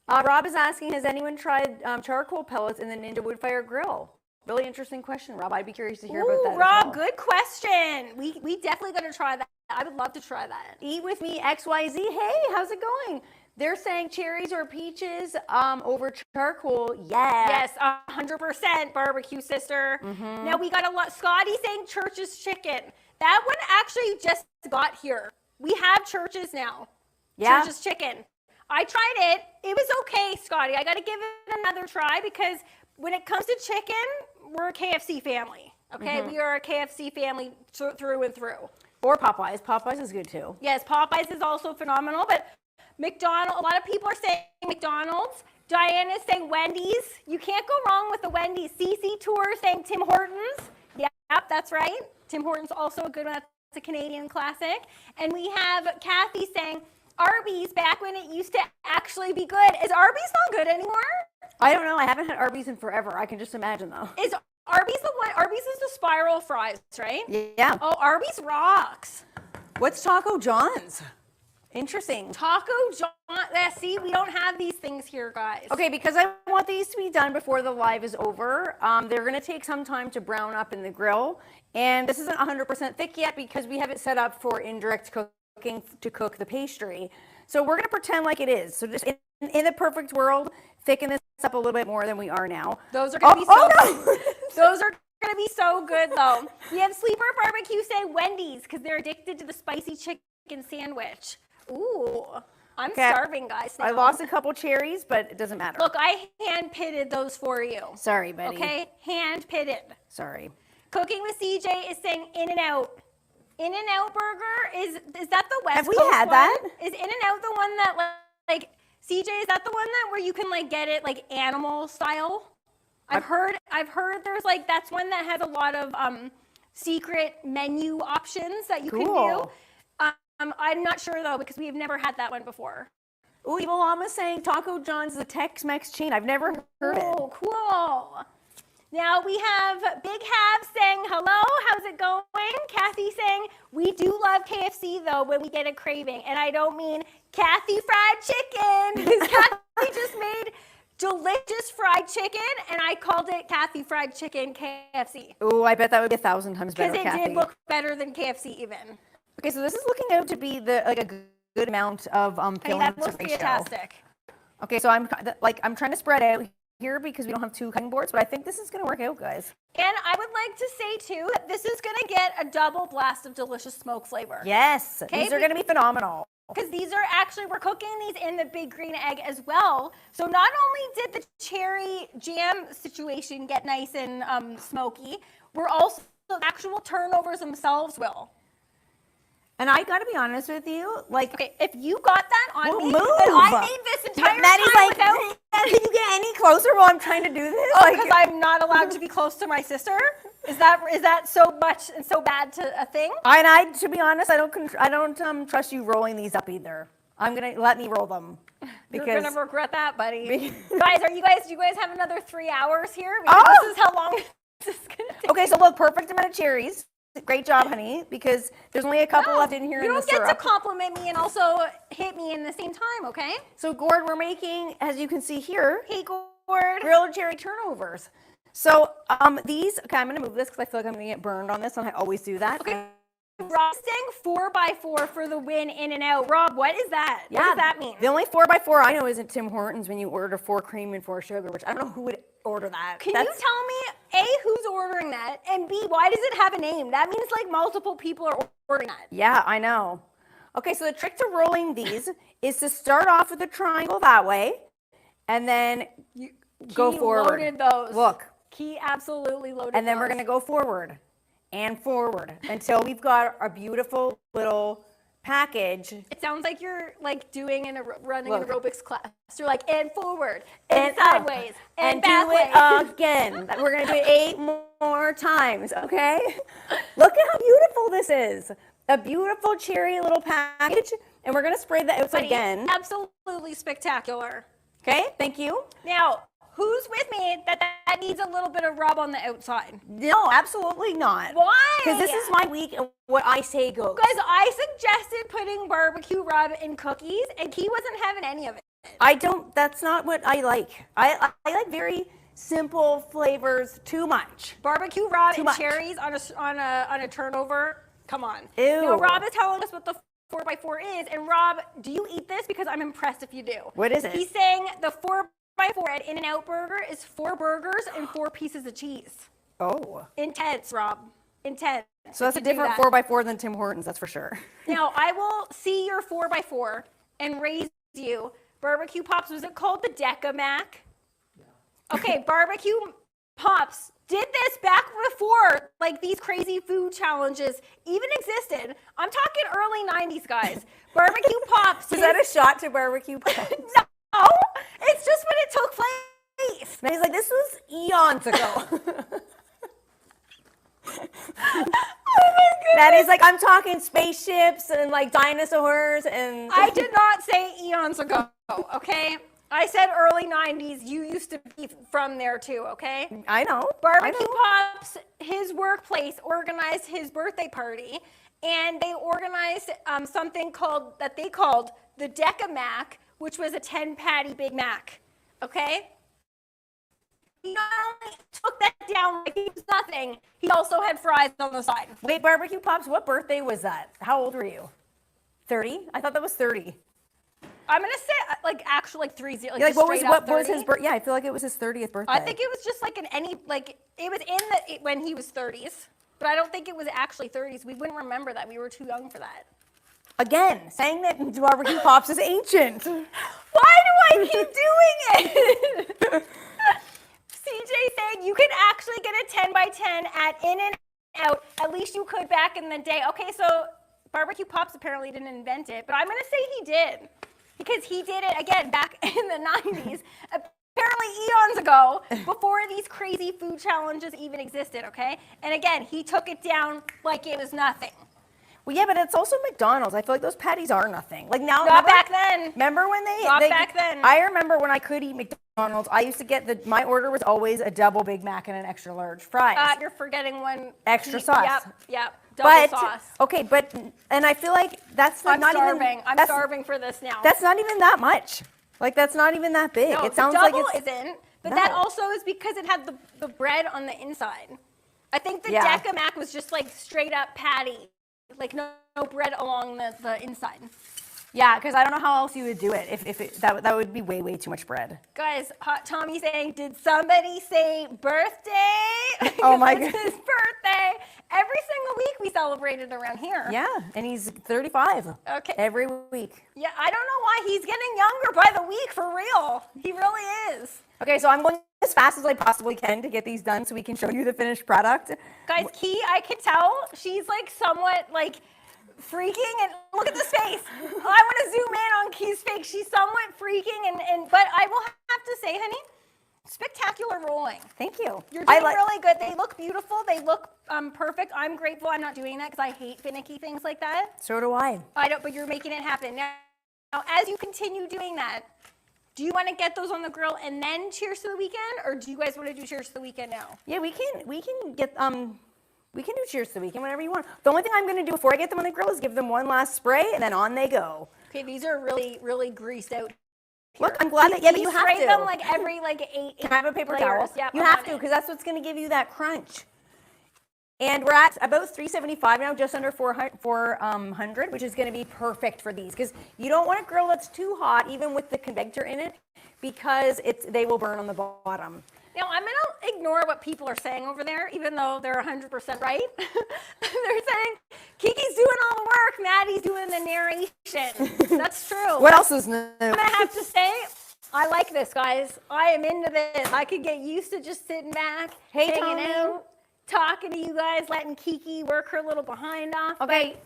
Rob is asking, has anyone tried charcoal pellets in the Ninja Woodfire Grill? Really interesting question, Rob. I'd be curious to hear about that. Rob, good question. We definitely got to try that. I would love to try that. Eat with me, XYZ. Hey, how's it going? They're saying cherries or peaches over charcoal. Yeah. Yes, 100% barbecue sister. Now we got a lot. Scotty saying Church's chicken. That one actually just got here. We have Church's now. Yeah. Church's chicken. I tried it. It was okay, Scotty. I got to give it another try because when it comes to chicken, we're a KFC family. Okay, we are a KFC family through and through. Or Popeyes. Popeyes is good too. Yes, Popeyes is also phenomenal, but McDonald's, a lot of people are saying McDonald's. Diane is saying Wendy's. You can't go wrong with the Wendy's. CC Tour saying Tim Hortons. Yep, that's right. Tim Hortons also a good one. That's a Canadian classic. And we have Kathy saying Arby's back when it used to actually be good. Is Arby's not good anymore? I don't know. I haven't had Arby's in forever. I can just imagine though. Is Arby's the one? Arby's is the spiral fries, right? Yeah. Oh, Arby's rocks. What's Taco John's? Interesting. Taco John. See, we don't have these things here, guys. Okay, because I want these to be done before the live is over. They're going to take some time to brown up in the grill. And this isn't 100% thick yet because we have it set up for indirect cooking to cook the pastry. So we're going to pretend like it is. So just in the perfect world, thicken this up a little bit more than we are now. Those are going to be so no. good. Those are going to be so good, though. We have Sleeper Barbecue say Wendy's because they're addicted to the spicy chicken sandwich. Ooh, I'm starving, guys. Now. I lost a couple cherries, but it doesn't matter. Look, I hand-pitted those for you. Sorry, Betty. Okay, hand-pitted. Sorry. Cooking with CJ is saying In-N-Out. In-N-Out Burger, is that the West Have we Coast had one? that? Is In-N-Out the one that, like, CJ, is that the one that where you can, like, get it, like, animal style? I've heard there's, like, that's one that has a lot of secret menu options that you can do. I'm not sure, though, because we've never had that one before. Ooh, Evil Llama saying Taco John's is a Tex-Mex chain. I've never heard it. Oh, cool. Now we have Big Hab saying hello. How's it going? Kathy saying we do love KFC though when we get a craving, and I don't mean Kathy fried chicken. Because Kathy just made delicious fried chicken, and I called it Kathy fried chicken KFC. Oh, I bet that would be 1,000 times better, Because it Kathy. did look better than KFC even. Okay, so this is looking out to be a good amount of filling That to looks ratio. fantastic. Okay, so I'm trying to spread out here because we don't have 2 cutting boards, but I think this is going to work out, guys. And I would like to say too that this is going to get a double blast of delicious smoke flavor. Yes, these are going to be phenomenal. Because these are actually, we're cooking these in the big green egg as well. So not only did the cherry jam situation get nice and smoky, we're also, the actual turnovers themselves will. And I got to be honest with you, like, Okay, if you got that on well, me, move. then I made this entire Maddie's time like, without... can you get any closer while I'm trying to do this? Oh, because I'm not allowed to be close to my sister? Is that so much and so bad to a thing? To be honest, I don't trust you rolling these up either. I'm gonna let me roll them because You're gonna regret that, buddy. Guys, do you guys have another 3 hours here? Because Oh! this is how long this is gonna take. Okay, so look, perfect amount of cherries. Great job, honey, because there's only a couple left in here in the syrup. You don't get to compliment me and also hit me in the same time, okay? So, Gord, we're making, as you can see here, Hey, Gord. grilled cherry turnovers. So, these, okay, I'm going to move this because I feel like I'm going to get burned on this, and I always do that. Okay. Rob saying 4x4 for the win in and out. Rob, what is that? What does that mean? The only 4x4 I know isn't Tim Hortons when you order 4 cream and 4 sugar, which I don't know who would order that. Can you tell me, A, who's ordering that, and B, why does it have a name? That means like multiple people are ordering that. Yeah, I know. Okay, so the trick to rolling these is to start off with a triangle that way, and then go forward. Loaded those. Look. Key absolutely loaded And then we're those. going to go forward and forward until we've got a beautiful little package. It sounds like you're like doing running an Look. aerobics class. You're like, and forward, And and sideways, and do backwards. it again. We're going to do it 8 more times, okay? Look at how beautiful this is. A beautiful cherry little package. And we're going to spray the outside again. Absolutely spectacular. Okay, thank you. Now, who's with me that needs a little bit of rub on the outside? No, absolutely not. Why? Because this is my week and what I say goes. Guys, I suggested putting barbecue rub in cookies, and he wasn't having any of it. That's not what I like. I like very simple flavors too much. Barbecue rub Too and much. cherries on a turnover. Come on. Ew. Now, Rob is telling us what the 4x4 is, and Rob, do you eat this? Because I'm impressed if you do. What is it? He's saying the 4x4 at In-N-Out Burger is 4 burgers and 4 pieces of cheese. Oh. Intense, Rob. Intense. So that's a You do different that. 4x4 than Tim Hortons, that's for sure. Now, I will see your 4x4 and raise you. Barbecue Pops, was it called the Deca Mac? Okay, Barbecue Pops did this back before like these crazy food challenges even existed. I'm talking early 90s, guys. Barbecue Pops. Is that a shot to barbecue pops? No, it's just when it took place. And he's like, this was eons ago. Maddie's like, I'm talking spaceships and like dinosaurs and... I did not say eons ago, okay? I said early 90s. You used to be from there too, okay? I know. Barbecue Pops, his workplace, organized his birthday party, and they organized something that they called the Deca Mac, which was a 10-patty Big Mac, okay? He not only took that down like it was nothing, he also had fries on the side. Wait, Barbecue Pops, what birthday was that? How old were you? 30? I thought that was 30. I'm gonna say actually like 30, like, Like just what was straight up what was 30. his birthday? Yeah, I feel like it was his 30th birthday. I think it was just like it was in when he was 30s, but I don't think it was actually 30s. We wouldn't remember that. We were too young for that. Again, saying that Barbecue Pops is ancient. Why do I keep doing it? CJ saying you can actually get a 10 by 10 at In-N-Out. At least you could back in the day. Okay, so Barbecue Pops apparently didn't invent it, but I'm gonna say he did. Because he did it, again, back in the 90s, apparently eons ago, before these crazy food challenges even existed, okay? And again, he took it down like it was nothing. Well, yeah, but it's also McDonald's. I feel like those patties are nothing. Like now, Not back then. Remember when Not back then. I remember when I could eat McDonald's McDonald's, I used to get my order was always a double Big Mac and an extra large fries. You're forgetting one. Extra sauce. Yep. Double But sauce. okay, and I feel like that's I'm not starving. even. I'm starving for this now. That's not even that much. Like that's not even that big. No, It sounds the like double it's. isn't, but No. that also is because it had the bread on the inside. I think the Deca Mac was just like straight up patty, like no bread along the inside. Yeah, because I don't know how else you would do it if that would be way too much bread. Guys, Hot Tommy saying, did somebody say birthday? Oh my It's his birthday. Every single week we celebrated around here. Yeah, and he's 35. Okay. Every week. Yeah, I don't know why he's getting younger by the week, for real. He really is. Okay, so I'm going as fast as I possibly can to get these done so we can show you the finished product. Guys, Key, I can tell she's like somewhat like freaking, and look at this face. I want to zoom in on Key's face. She's somewhat freaking, but I will have to say, honey, spectacular rolling. Thank you. You're doing really good. They look beautiful. They look perfect. I'm grateful I'm not doing that because I hate finicky things like that. So do I. I don't, but you're making it happen. Now, as you continue doing that, do you want to get those on the grill and then cheers to the weekend, or do you guys want to do cheers to the weekend now? Yeah, we can get we can do cheers to the weekend whenever you want. The only thing I'm going to do before I get them on the grill is give them one last spray, and then on they go. Okay, these are really, really greased out. Look, I'm glad that but you have spray to. them like every 8. Can I have a paper layers. towel? Yep, you have to, because that's what's going to give you that crunch. And we're at about 375 now, just under 400, which is going to be perfect for these, because you don't want a grill that's too hot, even with the convector in it, because they will burn on the bottom. Now, I'm going to ignore what people are saying over there, even though they're 100% right. They're saying, Kiki's doing all the work, Maddie's doing the narration. That's true. What else is new? I'm going to have to say, I like this, guys. I am into this. I could get used to just sitting back, hanging out, talking to you guys, letting Kiki work her little behind off. Okay,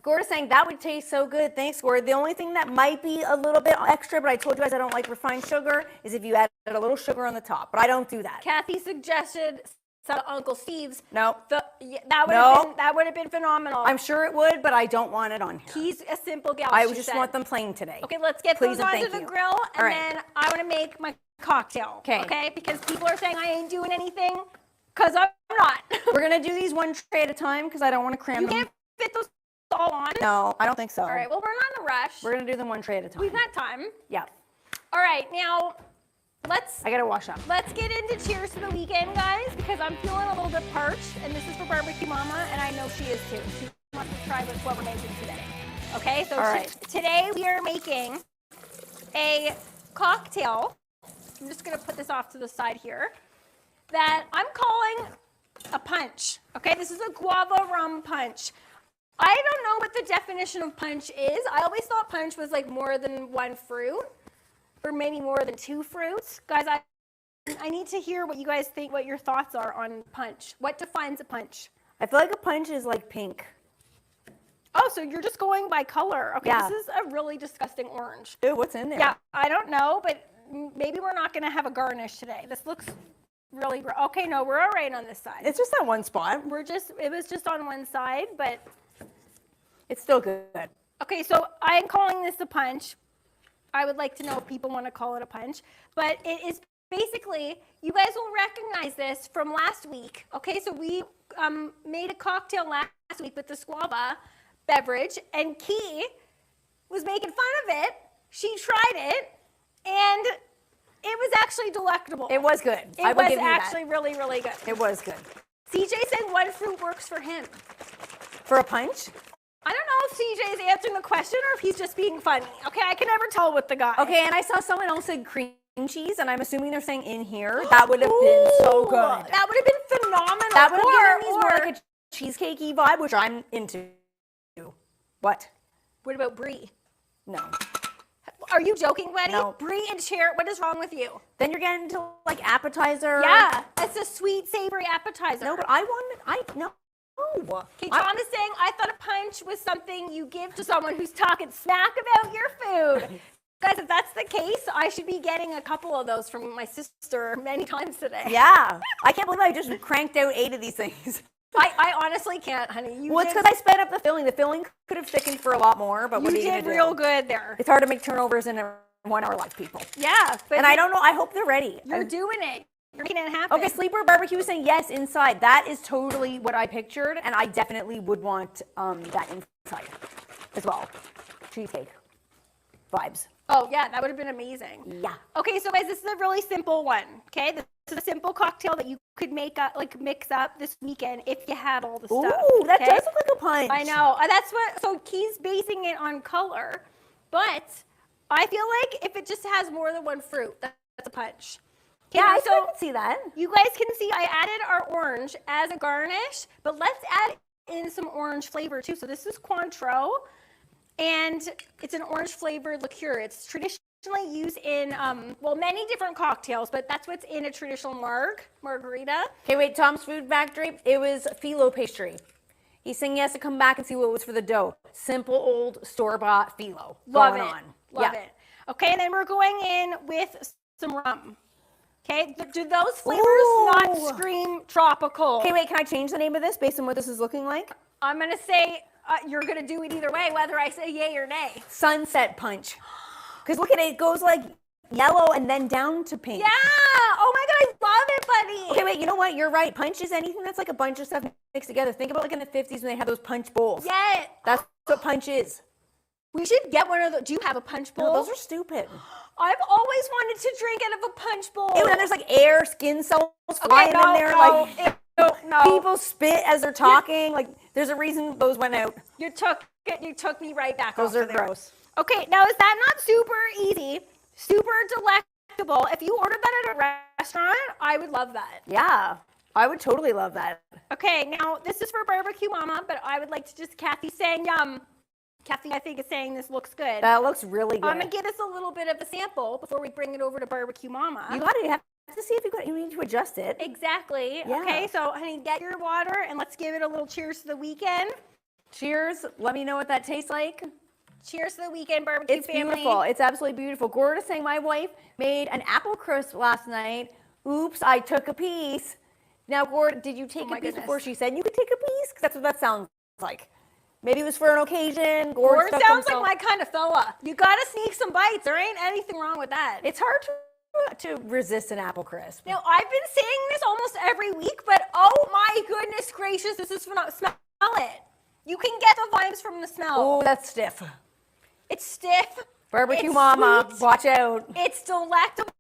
Gord is saying that would taste so good. Thanks, Gord. The only thing that might be a little bit extra, but I told you guys I don't like refined sugar, is if you add a little sugar on the top. But I don't do that. Kathy suggested some Uncle Steve's. No. That would have been phenomenal. I'm sure it would, but I don't want it on here. He's a simple gal. I just want them plain today. Okay, let's get those onto the grill, and then I want to make my cocktail. Okay? Because people are saying I ain't doing anything, because I'm not. We're going to do these one tray at a time, because I don't want to cram them. You can't fit those all on? No, I don't think so. All right, well, we're not in a rush. We're going to do them one tray at a time. We've got time. Yeah. All right, now, I got to wash up. Let's get into cheers to the weekend, guys, because I'm feeling a little bit parched, and this is for Barbecue Mama, and I know she is too. She wants to try what we're making today. Okay, so today we are making a cocktail. I'm just going to put this off to the side here, that I'm calling a punch. Okay, this is a Guava Rum Punch. I don't know what the definition of punch is. I always thought punch was like more than one fruit, or maybe more than 2 fruits. Guys, I need to hear what you guys think, what your thoughts are on punch. What defines a punch? I feel like a punch is like pink. Oh, so you're just going by color. Okay, This is a really disgusting orange. Ew, what's in there? Yeah, I don't know, but maybe we're not going to have a garnish today. This looks really gross. Okay, no, we're all right on this side. It's just that one spot. It was just on one side, but it's still good. Okay, so I'm calling this a punch. I would like to know if people want to call it a punch, but it is basically, you guys will recognize this from last week. Okay, so we made a cocktail last week with the Guava beverage, and Key was making fun of it. She tried it, and it was actually delectable. It was good. It was actually really, really good. It was good. CJ said one fruit works for him. For a punch? I don't know if CJ is answering the question or if he's just being funny. Okay, I can never tell with the guy. Okay, and I saw someone else said cream cheese, and I'm assuming they're saying in here. That would have been so good. That would have been phenomenal. That would have given these more like a cheesecakey vibe, which I'm into. What? What about brie? No. Are you joking, Maddie? No. Brie and cher, what is wrong with you? Then you're getting into like appetizer. Yeah, it's a sweet, savory appetizer. No, but no. Okay, Tom is saying, I thought a punch was something you give to someone who's talking smack about your food. Guys, if that's the case, I should be getting a couple of those from my sister many times today. Yeah. I can't believe I just cranked out 8 of these things. I honestly can't, honey. It's because I sped up the filling. The filling could have thickened for a lot more, but what are you going to do? You did real good there. It's hard to make turnovers in a 1 hour live, people. Yeah. But And I don't know, I hope they're ready. You're doing it. You're making it happen. Okay, Sleeper Barbecue is saying yes inside. That is totally what I pictured, and I definitely would want that inside as well. Cheesecake vibes. Oh, yeah, that would have been amazing. Yeah. Okay, so guys, this is a really simple one, okay? This is a simple cocktail that you could make up, like mix up this weekend if you had all the stuff. Ooh, that okay? does look like a punch. I know. That's what, so Key's basing it on color, but I feel like if it just has more than one fruit, that's a punch. Okay, Yeah, I so can see that. you guys can see I added our orange as a garnish, but let's add in some orange flavor too. So this is Cointreau, and it's an orange flavored liqueur. It's traditionally used in, well, many different cocktails, but that's what's in a traditional margarita. Okay, wait, Tom's Food Factory, it was phyllo pastry. He's saying he has to come back and see what it was for the dough. Simple old store-bought phyllo. Love going it. on. Love it. Okay, and then we're going in with some rum. Okay, do those flavors not scream tropical? Okay, wait, can I change the name of this based on what this is looking like? I'm going to say you're going to do it either way, whether I say yay or nay. Sunset Punch. Because look at it, it goes like yellow and then down to pink. Yeah! Oh my God, I love it, buddy! Okay, wait, you know what? You're right. Punch is anything that's like a bunch of stuff mixed together. Think about like in the 50s when they had those punch bowls. Yeah! That's what punch is. We should get one of those. Do you have a punch bowl? No, those are stupid. I've always wanted to drink out of a punch bowl. Ew, and then there's like air, skin cells flying in there. No. People spit as they're talking. Like, there's a reason those went out. You took me right back. Those are gross. Okay, now is that not super easy, super delectable? If you ordered that at a restaurant, I would love that. Yeah, I would totally love that. Okay, now this is for Barbecue Mama, but I would like to just, Kathy's saying yum. Kathy, I think, is saying this looks good. That looks really good. I'm going to give us a little bit of a sample before we bring it over to Barbecue Mama. You have to see if you need to adjust it. Exactly. Yeah. Okay, so honey, get your water and let's give it a little cheers to the weekend. Cheers. Let me know what that tastes like. Cheers to the weekend, barbecue It's family. beautiful. It's absolutely beautiful. Gord is saying my wife made an apple crisp last night. Oops, I took a piece. Now, Gord, did you take a piece before she said you could take a piece? Because that's what that sounds like. Maybe it was for an occasion. Gord sounds like my kind of fella. You got to sneak some bites. There ain't anything wrong with that. It's hard to resist an apple crisp. Now, I've been saying this almost every week, but oh my goodness gracious, this is phenomenal. Smell it. You can get the vibes from the smell. Oh, that's stiff. It's stiff. Barbecue it's Mama, sweet. watch out. It's delectable.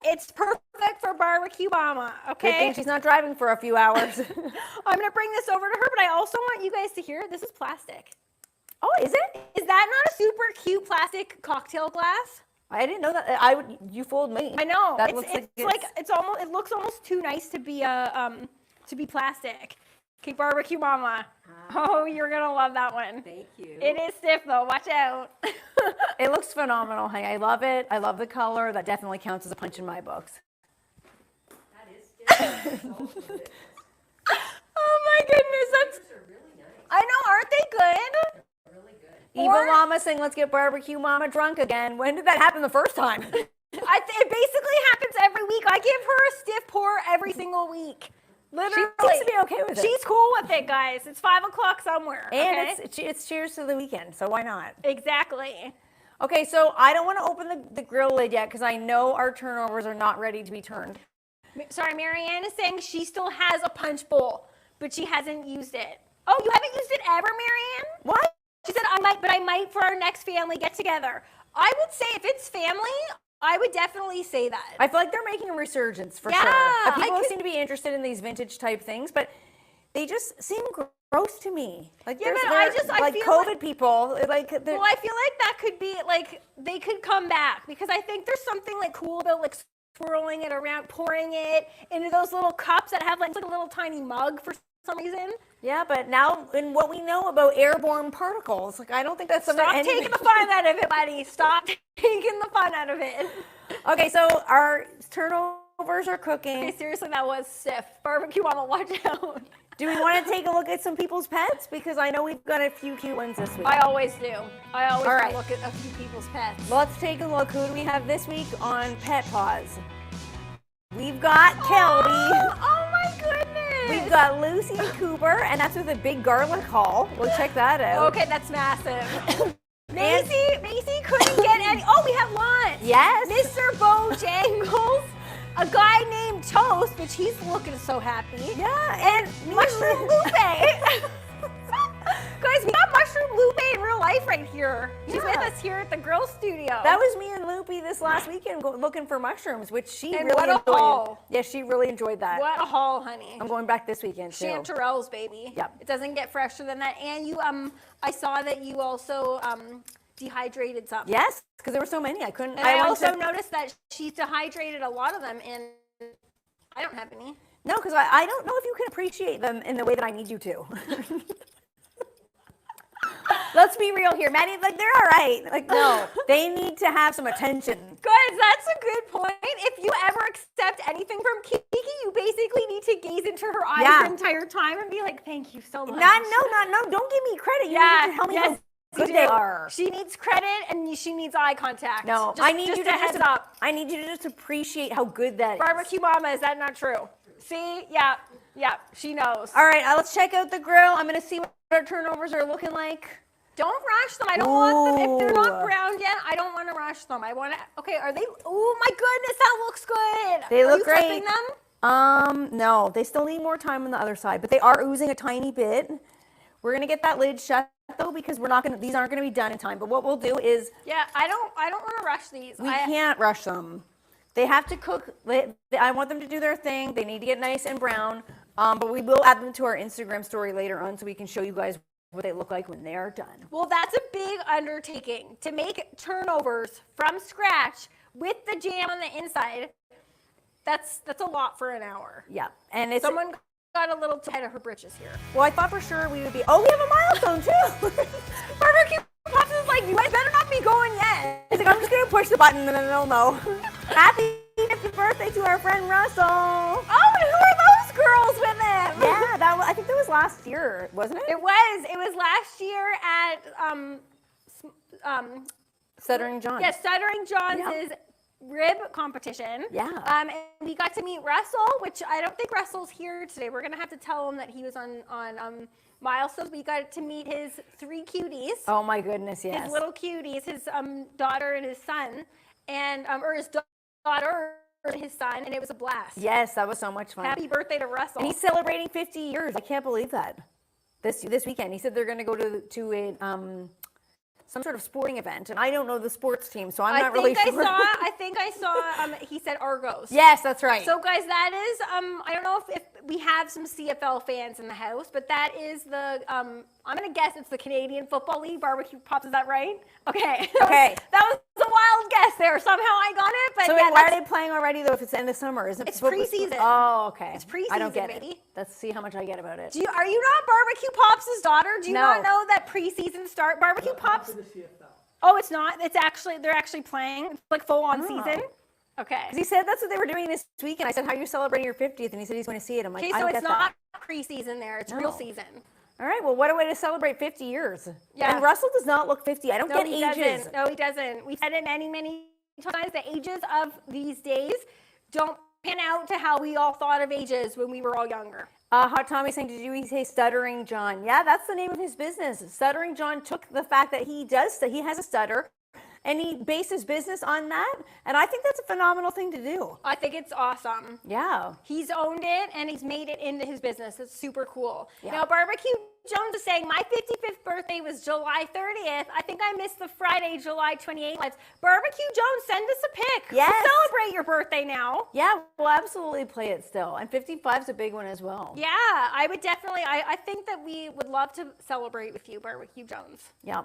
It's perfect for Barbecue Mama, okay? Good thing she's not driving for a few hours. I'm going to bring this over to her, but I also want you guys to hear this is plastic. Oh, is it? Is that not a super cute plastic cocktail glass? I didn't know that. You fooled me. I know. That It looks almost too nice to be plastic. Okay, Barbecue Mama. Oh, you're gonna love that one. Thank you. It is stiff though. Watch out. It looks phenomenal. Hey, I love it. I love the color. That definitely counts as a punch in my books. That is stiff. Oh my goodness, that's. Those are really nice. I know, aren't they good? Really good. Evil Llama saying, let's get Barbecue Mama drunk again. When did that happen the first time? It basically happens every week. I give her a stiff pour every single week. Literally. She seems to be okay with it. She's cool with it, guys. It's 5 o'clock somewhere. And okay? it's cheers to the weekend, so why not? Exactly. Okay, so I don't want to open the grill lid yet because I know our turnovers are not ready to be turned. Sorry, Marianne is saying she still has a punch bowl, but she hasn't used it. Oh, you haven't used it ever, Marianne? What? She said, I might for our next family get together. I would say if it's family, I would definitely say that. I feel like they're making a resurgence for sure. People seem to be interested in these vintage type things, but they just seem gross to me. Like, yeah, but I feel COVID like people. Well, I feel like that could be like they could come back because I think there's something like cool about like swirling it around, pouring it into those little cups that have like a little tiny mug for some reason. Yeah, but now in what we know about airborne particles, like I don't think that's something. Stop taking the fun out of it, buddy. Stop taking the fun out of it. Okay, so our turnovers are cooking. Okay, seriously, that was stiff. Barbecue Mama, watch out. Do we want to take a look at some people's pets? Because I know we've got a few cute ones this week. I always do. I always All right. look at a few people's pets. Let's take a look. Who do we have this week on Pet Paws? We've got Kelby. Oh my goodness. We've got Lucy and Cooper, and that's with a big garlic haul. We'll check that out. Okay, that's massive. Macy couldn't get any. Oh, we have lunch. Yes. Mr. Bojangles, a guy named Toast, which he's looking so happy. Yeah, And Mushroom Lupe. Guys, we got Mushroom Lupe in real life right here. She's with us here at the Grill Studio. That was me and Loopy this last weekend looking for mushrooms, which she And really what a enjoyed. haul. Yeah, she really enjoyed that. What a haul, honey. I'm going back this weekend too. Chanterelles, baby. Yep. It doesn't get fresher than that. And you, I saw that you also dehydrated some. Yes, because there were so many. I couldn't. And I also noticed that she dehydrated a lot of them, and I don't have any. No, because I don't know if you can appreciate them in the way that I need you to. Let's be real here, Maddie. Like, they're all right. Like, no, they need to have some attention. Guys, that's a good point. If you ever accept anything from Kiki, you basically need to gaze into her eyes the entire time and be like, "Thank you so much." No. Don't give me credit. You need to tell me how good they are. She needs credit and she needs eye contact. No, I I need you to heads up. I need you to just appreciate how good that is. Barbecue Mama, is that not true? See, yeah, she knows. All right, let's check out the grill. I'm gonna see what our turnovers are looking like. Don't rush them. I don't want them. If they're not browned yet, I don't want to rush them. I want to. Okay, are they? Oh my goodness, that looks good. They look you great. flipping them? No, they still need more time on the other side, but they are oozing a tiny bit. We're gonna get that lid shut though, because we're not gonna. These aren't gonna be done in time. But what we'll do is. Yeah, I don't want to rush these. We can't rush them. They have to cook. I want them to do their thing. They need to get nice and brown. But we will add them to our Instagram story later on so we can show you guys what they look like when they are done. Well, that's a big undertaking to make turnovers from scratch with the jam on the inside. That's a lot for an hour. Yeah, and it's Someone got a little ahead of her britches here. Well, I thought for sure we would be. Oh, we have a milestone too. Barbecue Pops is like, you guys better not be going yet. He's like, I'm just gonna push the button and then they'll know. Happy 50th birthday to our friend Russell. Oh, and who are those girls with him? Yeah, I think that was last year, wasn't it? It was last year at Stuttering John. Yeah, Stuttering John's rib competition. Yeah. And we got to meet Russell, which I don't think Russell's here today. We're gonna have to tell him that he was on milestones. We got to meet his 3 cuties. Oh my goodness, yes. His little cuties, his daughter and his son, and or his daughter and his son, and it was a blast. Yes, that was so much fun. Happy birthday to Russell. And he's celebrating 50 years. I can't believe that. This weekend, he said they're going to go to a some sort of sporting event, and I don't know the sports team, so I'm not really sure. I think I saw. He said Argos. Yes, that's right. So guys, that is. I don't know if we have some CFL fans in the house, but that is the. I'm gonna guess it's the Canadian Football League. Barbecue Pops, is that right? Okay. Okay. That was a wild guess there. Somehow I got it, but so yeah. why are they playing already though? If it's the end of summer, isn't it? It's preseason. Oh, okay. It's preseason, I don't get baby. it. Let's see how much I get about it. Are you not Barbecue Pops' daughter? Do you No. not know that preseason start? Barbecue Pops. Oh, it's not. It's actually they're actually playing. It's like full on season. Okay. He said that's what they were doing this week, and I said, "How are you celebrating your 50th?" And he said he's going to see it. I'm like, Okay, I so don't it's get not that. preseason there. It's No. real season. All right. Well, what a way to celebrate 50 years. Yeah. And Russell does not look 50. I don't No, get he ages. doesn't. No, he doesn't. We've said it many, many times. The ages of these days don't pan out to how we all thought of ages when we were all younger. Hot Tommy's saying, did you say Stuttering John? Yeah, that's the name of his business. Stuttering John took the fact that he has a stutter, and he based his business on that. And I think that's a phenomenal thing to do. I think it's awesome. Yeah. He's owned it and he's made it into his business. It's super cool. Yeah. Now, Barbecue Jones is saying, my 55th birthday was July 30th. I think I missed the Friday, July 28th lives. Barbecue Jones, send us a pic. Yes. We'll celebrate your birthday now. Yeah, we'll absolutely play it still. And 55 is a big one as well. Yeah, I would definitely, I think that we would love to celebrate with you, Barbecue Jones. Yeah.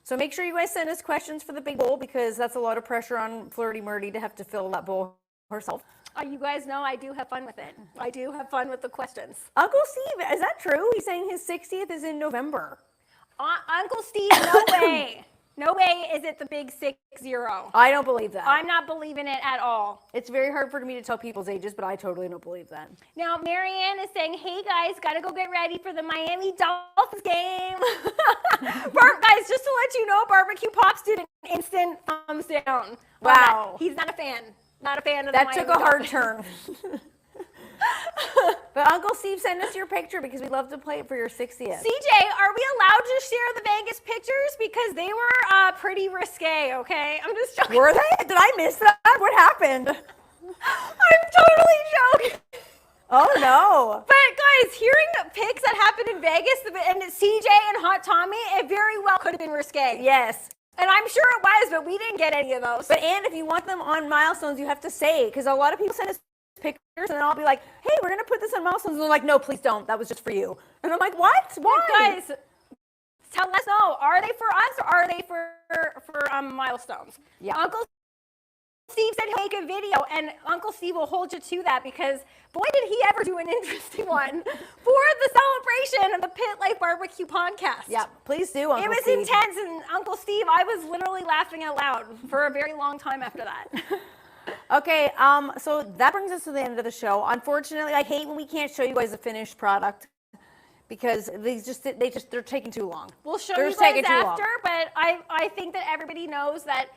So make sure you guys send us questions for the big bowl, because that's a lot of pressure on Flirty Murdy to have to fill that bowl herself. You guys know I do have fun with it. I do have fun with the questions. Uncle Steve, is that true? He's saying his 60th is in November. Uncle Steve, no way. No way is it the big 60. I don't believe that. I'm not believing it at all. It's very hard for me to tell people's ages, but I totally don't believe that. Now, Marianne is saying, hey guys, gotta go get ready for the Miami Dolphins game. Guys, just to let you know, Barbecue Pops did an instant thumbs down. Wow. He's not a fan. Not a fan of That the took Miami a hard Dolphins. turn. But Uncle Steve, send us your picture because we'd love to play it for your 60th. CJ, are we allowed to share the Vegas pictures? Because they were pretty risque, okay? I'm just joking. Were they? Did I miss that? What happened? I'm totally joking. Oh, no. But guys, hearing the pics that happened in Vegas and CJ and Hot Tommy, it very well could have been risque. Yes. And I'm sure it was, but we didn't get any of those. But Anne, if you want them on Milestones, you have to say, because a lot of people send us pictures and then I'll be like, hey, we're going to put this on Milestones. And they're like, no, please don't. That was just for you. And I'm like, what? Why? Guys, tell us, no, are they for us or are they for Milestones? Yeah. Uncle Steve said he'll make a video, and Uncle Steve will hold you to that because, boy, did he ever do an interesting one for the celebration of the Pit Life Barbecue podcast. Yeah, please do, Uncle It was Steve. intense, and Uncle Steve, I was literally laughing out loud for a very long time after that. Okay, so that brings us to the end of the show. Unfortunately, I hate when we can't show you guys the finished product because they're taking too long. We'll show They're you just guys taking too long. after, but I think that everybody knows that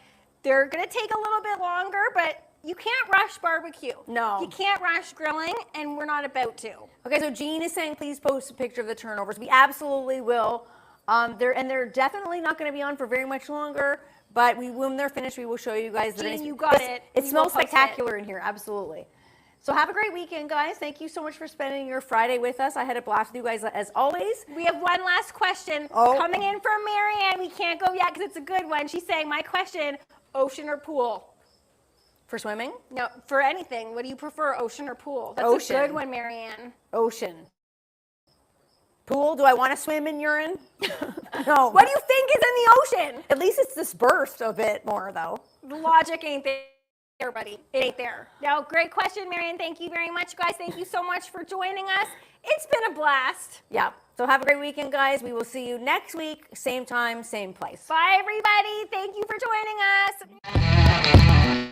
they're going to take a little bit longer, but you can't rush barbecue. No. You can't rush grilling, and we're not about to. Okay, so Jean is saying please post a picture of the turnovers. We absolutely will. They're definitely not going to be on for very much longer, but when they're finished, we will show you guys. Jean, you got it. It We smells will post spectacular in here, absolutely. So have a great weekend, guys. Thank you so much for spending your Friday with us. I had a blast with you guys as always. We have one last question coming in from Marianne. We can't go yet because it's a good one. She's saying, my question, ocean or pool? For swimming? No, for anything. What do you prefer, ocean or pool? That's Ocean. a good one, Marianne. Ocean. Pool? Do I want to swim in urine? No. What do you think is in the ocean? At least it's dispersed a bit more, though. The logic ain't there, buddy. It ain't there. Now, great question, Marianne. Thank you very much, guys. Thank you so much for joining us. It's been a blast. Yeah. So have a great weekend, guys. We will see you next week, same time, same place. Bye, everybody. Thank you for joining us.